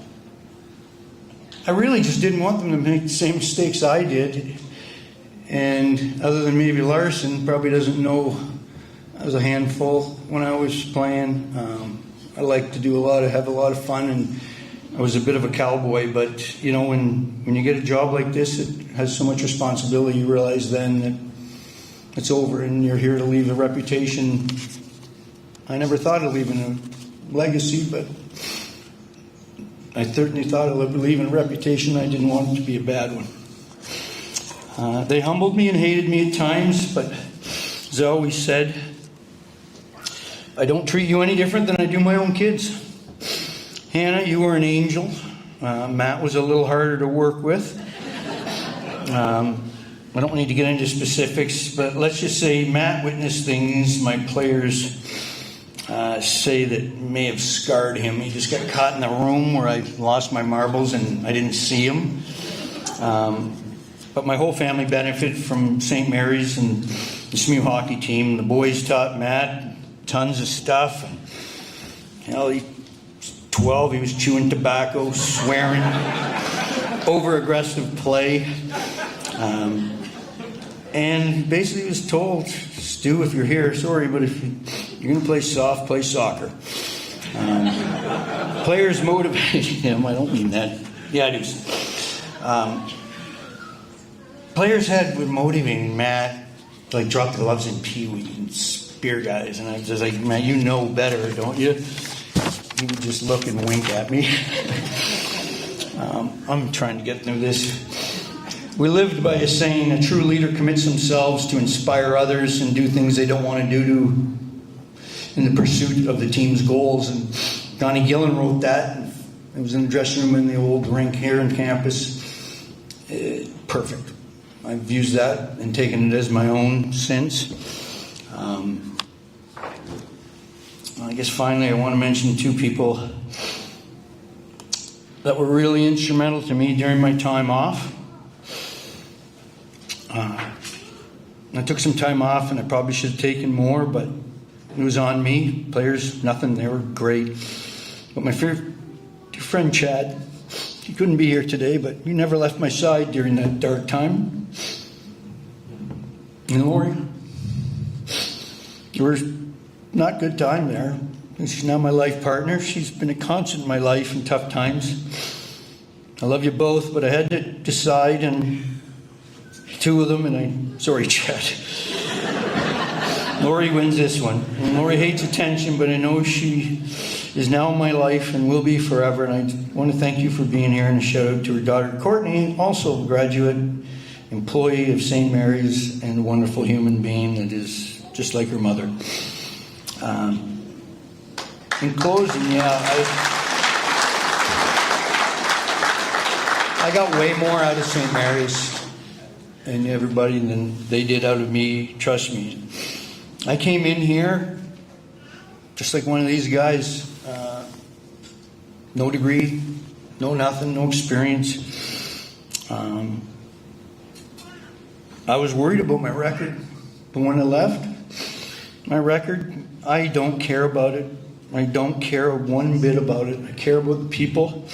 really just didn't want them to make the same mistakes I did. And other than maybe Larson, probably doesn't know I was a handful when I was playing. I like to have a lot of fun, and I was a bit of a cowboy. But when you get a job like this, it has so much responsibility. You realize then that it's over, and you're here to leave a reputation. I never thought of leaving a legacy, but I certainly thought of leaving a reputation. I didn't want it to be a bad one. They humbled me and hated me at times, but as I always said, I don't treat you any different than I do my own kids. Hannah, you were an angel. Matt was a little harder to work with. I don't need to get into specifics, but let's just say Matt witnessed things my players say that may have scarred him. He just got caught in the room where I lost my marbles and I didn't see him. But my whole family benefited from St. Mary's and the SMU hockey team. The boys taught Matt tons of stuff. He was 12, he was chewing tobacco, swearing, over-aggressive play. And basically was told, Stu, if you're here, sorry, but if you're going to play soft, play soccer. Players motivate him. I don't mean that. Yeah, I do. Players would motivate Matt to like drop the gloves in Pee-wee and spear guys, and I was just like, man, you know better, don't you? He would just look and wink at me. I'm trying to get through this. We lived by a saying: a true leader commits themselves to inspire others and do things they don't want to do in the pursuit of the team's goals. And Donnie Gillen wrote that. It was in the dressing room in the old rink here on campus. Perfect. I've used that and taken it as my own since. I guess finally I want to mention two people that were really instrumental to me during my time off. I took some time off and I probably should have taken more, but it was on me. Players, nothing, they were great. But my dear friend Chad, he couldn't be here today, but he never left my side during that dark time. And Lori, there was not good time there. She's now my life partner. She's been a constant in my life in tough times. I love you both, but I had to decide, and two of them, sorry, Chad. Lori wins this one. And Lori hates attention, but I know she is now in my life and will be forever. And I want to thank you for being here, and a shout out to her daughter, Courtney, also a graduate employee of St. Mary's and a wonderful human being that is just like her mother. In closing, I got way more out of St. Mary's and everybody than they did out of me, trust me. I came in here just like one of these guys, no degree, no nothing, no experience. I was worried about my record, but when I left, my record, I don't care about it. I don't care one bit about it. I care about the people.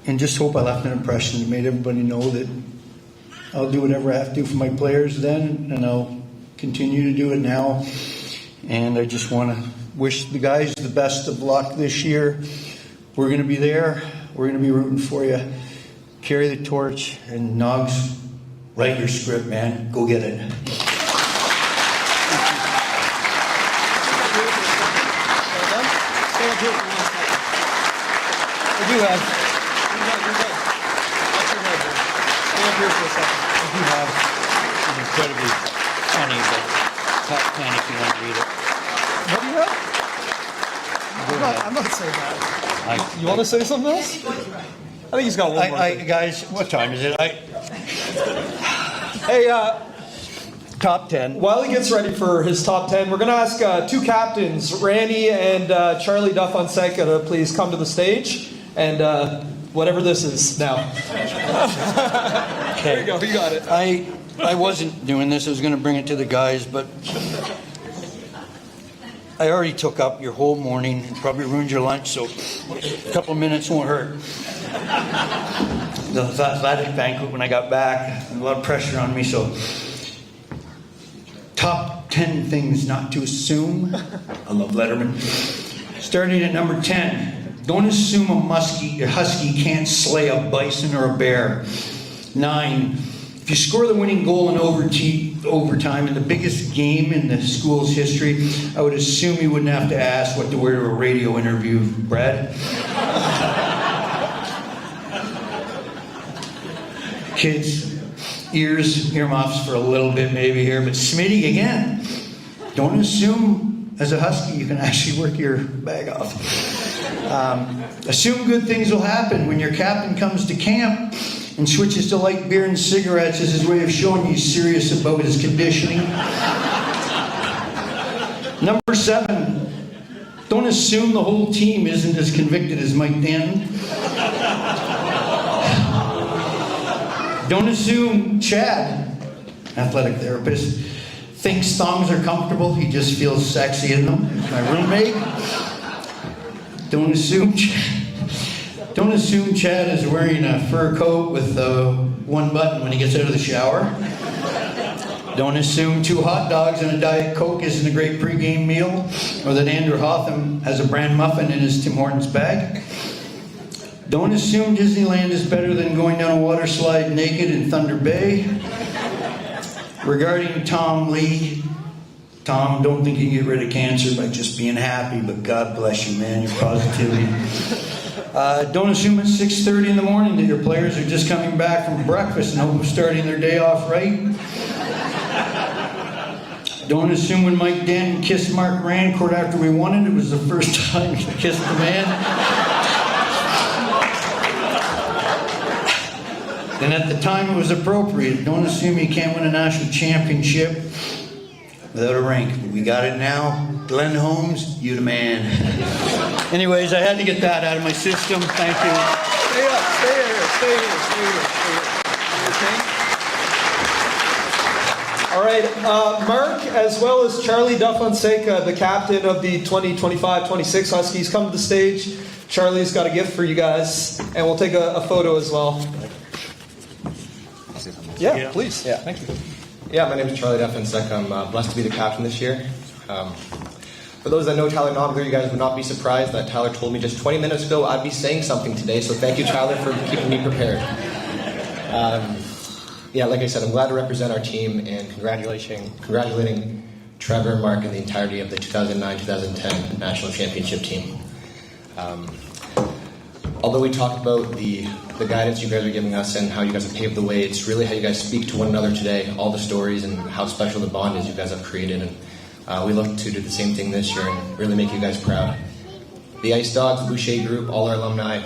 And just hope I left an impression that made everybody know that I'll do whatever I have to do for my players then, and I'll continue to do it now. And I just want to wish the guys the best of luck this year. We're going to be there. We're going to be rooting for you. Carry the torch, and Nogs, write your script, man. Go get it. I do have. Stand up here for a second. I do have an incredibly funny, but top 10 if you want to read it. What do you have? I'm not saying that. You want to say something else? I think he's got one more thing. Guys, what time is it? Hey, Top 10. while he gets ready for his top 10, we're going to ask two captains, Randy and Charlie Duff-Fonseca, to please come to the stage. And whatever this is now. Okay. There you go, you got it. I wasn't doing this. I was going to bring it to the guys, but I already took up your whole morning. It probably ruined your lunch, so a couple of minutes won't hurt. The athletic banquet when I got back, a lot of pressure on me, so top 10 things not to assume. I love Letterman. Starting at number 10. Don't assume a husky can't slay a bison or a bear. 9. If you score the winning goal in overtime in the biggest game in the school's history, I would assume you wouldn't have to ask what to wear to a radio interview, Brad. Kids, earmuffs for a little bit maybe here, but Smitty again. Don't assume as a husky you can actually work your bag off. Assume good things will happen when your captain comes to camp and switches to light beer and cigarettes as his way of showing he's serious about his conditioning. Number 7, don't assume the whole team isn't as convicted as Mike Danton. Don't assume Chad, athletic therapist, thinks thongs are comfortable. He just feels sexy in them. My roommate. Don't assume Chad is wearing a fur coat with one button when he gets out of the shower. Don't assume 2 hot dogs and a Diet Coke isn't a great pregame meal, or that Andrew Hotham has a bran muffin in his Tim Hortons bag. Don't assume Disneyland is better than going down a water slide naked in Thunder Bay. Regarding Tom Lee, Tom, don't think you can get rid of cancer by just being happy, but God bless you, man, your positivity. Don't assume it's 6:30 in the morning that your players are just coming back from breakfast and hope of starting their day off right. Don't assume when Mike Denton kissed Mark Rancourt after we won it was the first time he kissed the man. And at the time it was appropriate. Don't assume you can't win a national championship without a rank. We got it now. Glenn Holmes, you the man. Anyways, I had to get that out of my system. Thank you. Stay up, stay here. Okay. All right, Mark, as well as Charlie Dafonseca, the captain of the 2025-26 Huskies, come to the stage. Charlie's got a gift for you guys, and we'll take a photo as well. Yeah, please. Yeah, thank you. Yeah, my name is Charlie Dafonseca. I'm blessed to be the captain this year. For those that know Tyler Nogler, you guys would not be surprised that Tyler told me just 20 minutes ago I'd be saying something today, so thank you, Tyler, for keeping me prepared. Yeah, like I said, I'm glad to represent our team and congratulating Trevor and Mark and the entirety of the 2009-2010 National Championship team. Although we talked about the guidance you guys are giving us and how you guys have paved the way, it's really how you guys speak to one another today, all the stories and how special the bond is you guys have created. And we look to do the same thing this year and really make you guys proud. The Ice Dogs, the Boucher Group, all our alumni,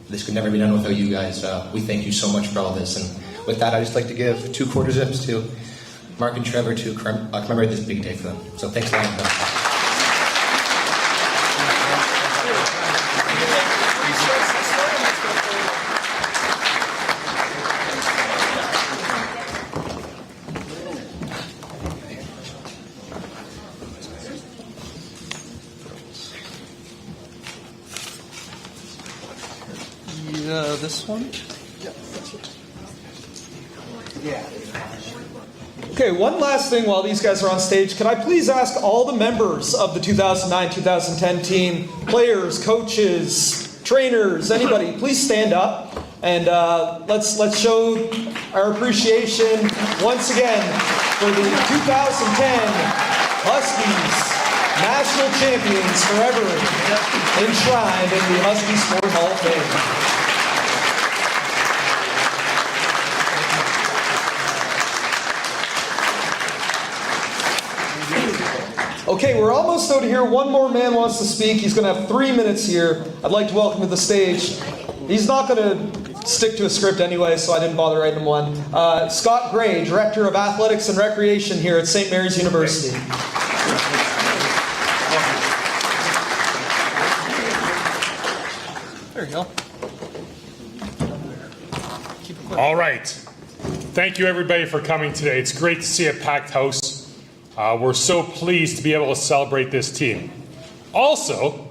this could never be done without you guys. We thank you so much for all this. And with that, I'd just like to give 2 quarter zips to Mark and Trevor to commemorate this big day for them. So thanks a lot. This one? Yeah. Okay, one last thing while these guys are on stage. Can I please ask all the members of the 2009-2010 team, players, coaches, trainers, anybody, please stand up and let's show our appreciation once again for the 2010 Huskies national champions, forever enshrined in the Husky Sport Hall of Fame. Okay, we're almost out of here. One more man wants to speak. He's going to have 3 minutes here. I'd like to welcome to the stage. He's not going to stick to a script anyway, so I didn't bother writing him one. Scott Gray, Director of Athletics and Recreation here at St. Mary's University. There you go. All right. Thank you, everybody, for coming today. It's great to see a packed house. We're so pleased to be able to celebrate this team. Also,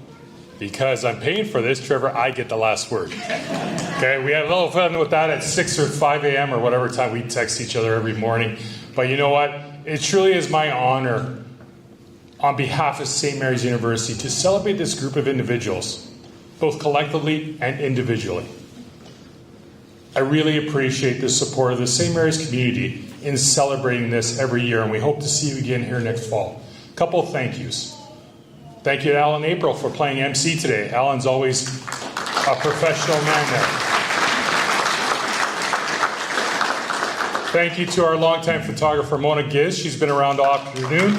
because I'm paying for this, Trevor, I get the last word. Okay, we had a little fun with that at 6 or 5 a.m. or whatever time we text each other every morning. But you know what? It truly is my honor on behalf of St. Mary's University to celebrate this group of individuals, both collectively and individually. I really appreciate the support of the St. Mary's community in celebrating this every year, and we hope to see you again here next fall. A couple of thank yous. Thank you to Alan April for playing MC today. Alan's always a professional man there. Thank you to our longtime photographer, Mona Giz. She's been around all afternoon.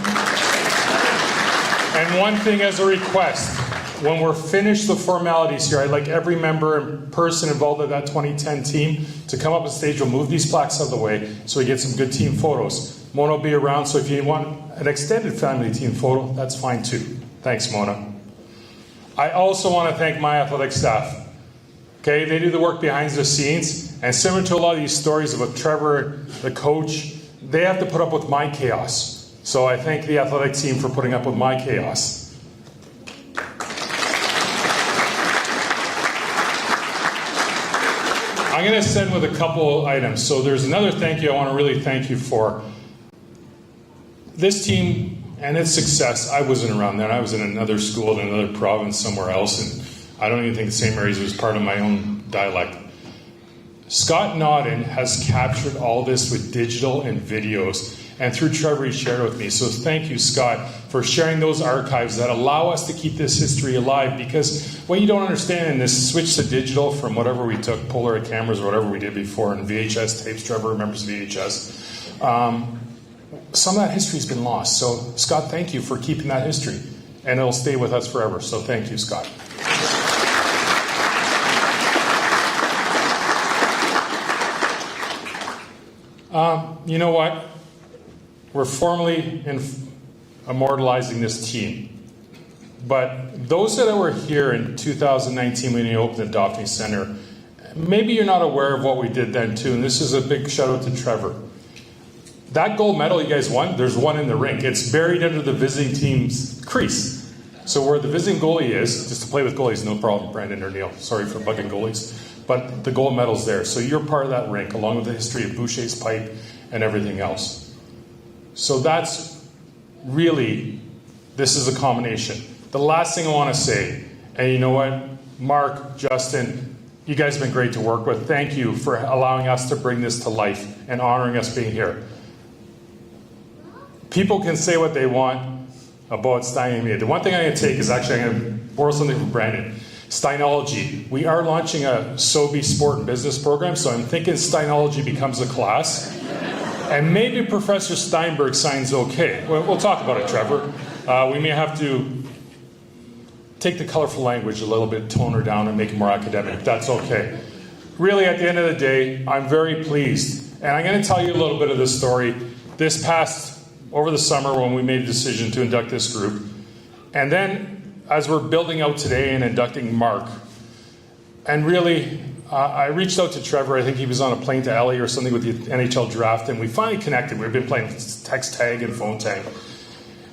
And one thing as a request, when we're finished the formalities here, I'd like every member and person involved in that 2010 team to come up on stage. We'll move these plaques out of the way so we get some good team photos. Mona will be around, so if you want an extended family team photo, that's fine too. Thanks, Mona. I also want to thank my athletic staff. Okay, they do the work behind the scenes, and similar to a lot of these stories about Trevor, the coach, they have to put up with my chaos. So I thank the athletic team for putting up with my chaos. I'm going to send with a couple items. So there's another thank you I want to really thank you for. this team and its success, I wasn't around then. I was in another school in another province somewhere else, and I don't even think St. Mary's was part of my own dialect. Scott Nodden has captured all this with digital and videos, and through Trevor he shared it with me. So thank you, Scott, for sharing those archives that allow us to keep this history alive, because what you don't understand in this switch to digital from whatever we took, Polaroid cameras or whatever we did before, and VHS tapes, Trevor remembers VHS, some of that history has been lost. So Scott, thank you for keeping that history, and it'll stay with us forever. So thank you, Scott. You know what? We're formally immortalizing this team. But those that were here in 2019 when you opened the Adopting Center, maybe you're not aware of what we did then too, and this is a big shout out to Trevor. That gold medal you guys won, there's one in the rink. It's buried under the visiting team's crease. So where the visiting goalie is, just to play with goalies, no problem, Brandon or Neil. Sorry for bugging goalies. But the gold medal's there. So you're part of that rink, along with the history of Boucher's pipe and everything else. So that's really, this is a combination. The last thing I want to say, and you know what, Mark, Justin, you guys have been great to work with. Thank you for allowing us to bring this to life and honoring us being here. People can say what they want about Stein. The one thing I'm going to take is actually I'm going to borrow something from Brandon. Steinology. We are launching a SOBI sport and business program, so I'm thinking Steinology becomes a class. And maybe Professor Steinberg signs okay. We'll talk about it, Trevor. We may have to take the colorful language a little bit, tone her down, and make it more academic. That's okay. Really, at the end of the day, I'm very pleased. And I'm going to tell you a little bit of this story. This past, over the summer, when we made a decision to induct this group, and then as we're building out today and inducting Mark, and really, I reached out to Trevor. I think he was on a plane to LA or something with the NHL draft, and we finally connected. We've been playing text tag and phone tag.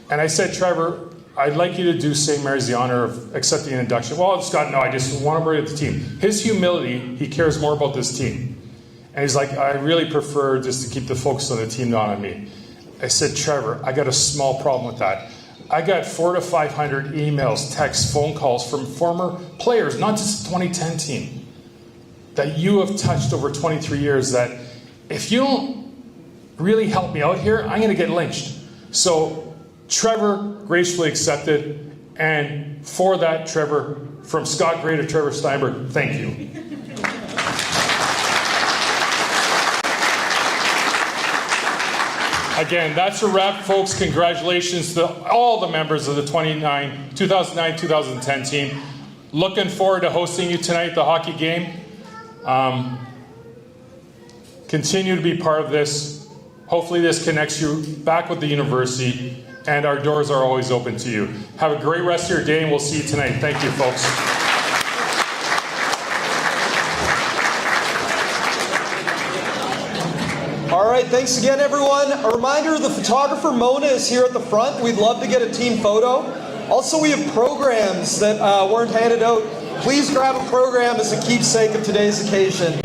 And I said, Trevor, I'd like you to do St. Mary's the honor of accepting an induction. Well, Scott, no, I just want to bring it to the team. His humility, he cares more about this team. And he's like, I really prefer just to keep the focus on the team, not on me. I said, Trevor, I got a small problem with that. I got 400 to 500 emails, texts, phone calls from former players, not just the 2010 team, that you have touched over 23 years, that if you don't really help me out here, I'm going to get lynched. So Trevor gracefully accepted, and for that, Trevor, from Scott Gray to Trevor Steinberg, thank you. Again, that's a wrap, folks. Congratulations to all the members of the 2009-2010 team. Looking forward to hosting you tonight at the hockey game. Continue to be part of this. Hopefully this connects you back with the university, and our doors are always open to you. Have a great rest of your day, and we'll see you tonight. Thank you, folks. All right, thanks again, everyone. A reminder, the photographer Mona is here at the front. We'd love to get a team photo. Also, we have programs that weren't handed out. Please grab a program as a keepsake of today's occasion.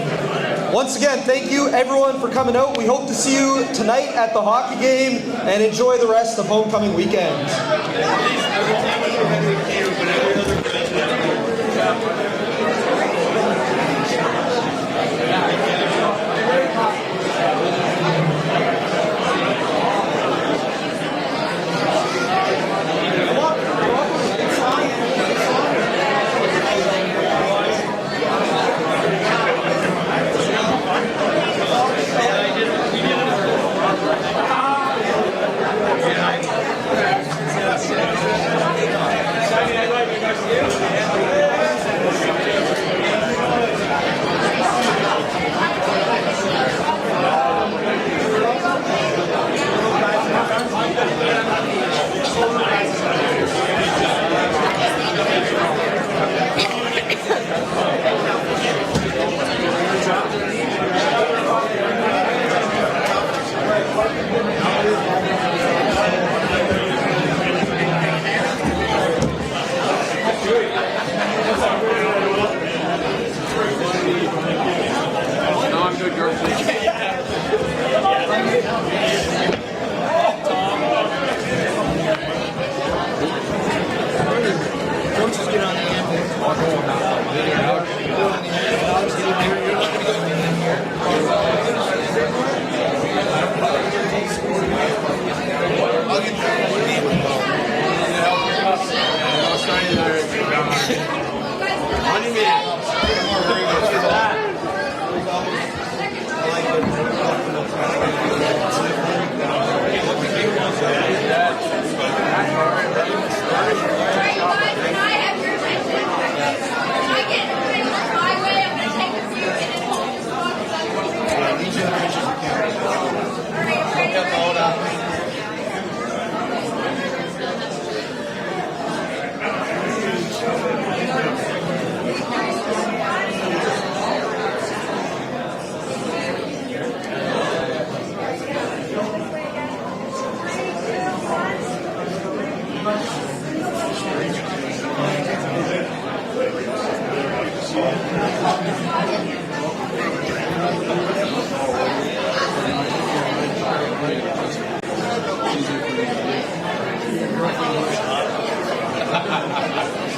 Once again, thank you, everyone, for coming out. We hope to see you tonight at the hockey game, and enjoy the rest of homecoming weekend.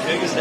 Biggest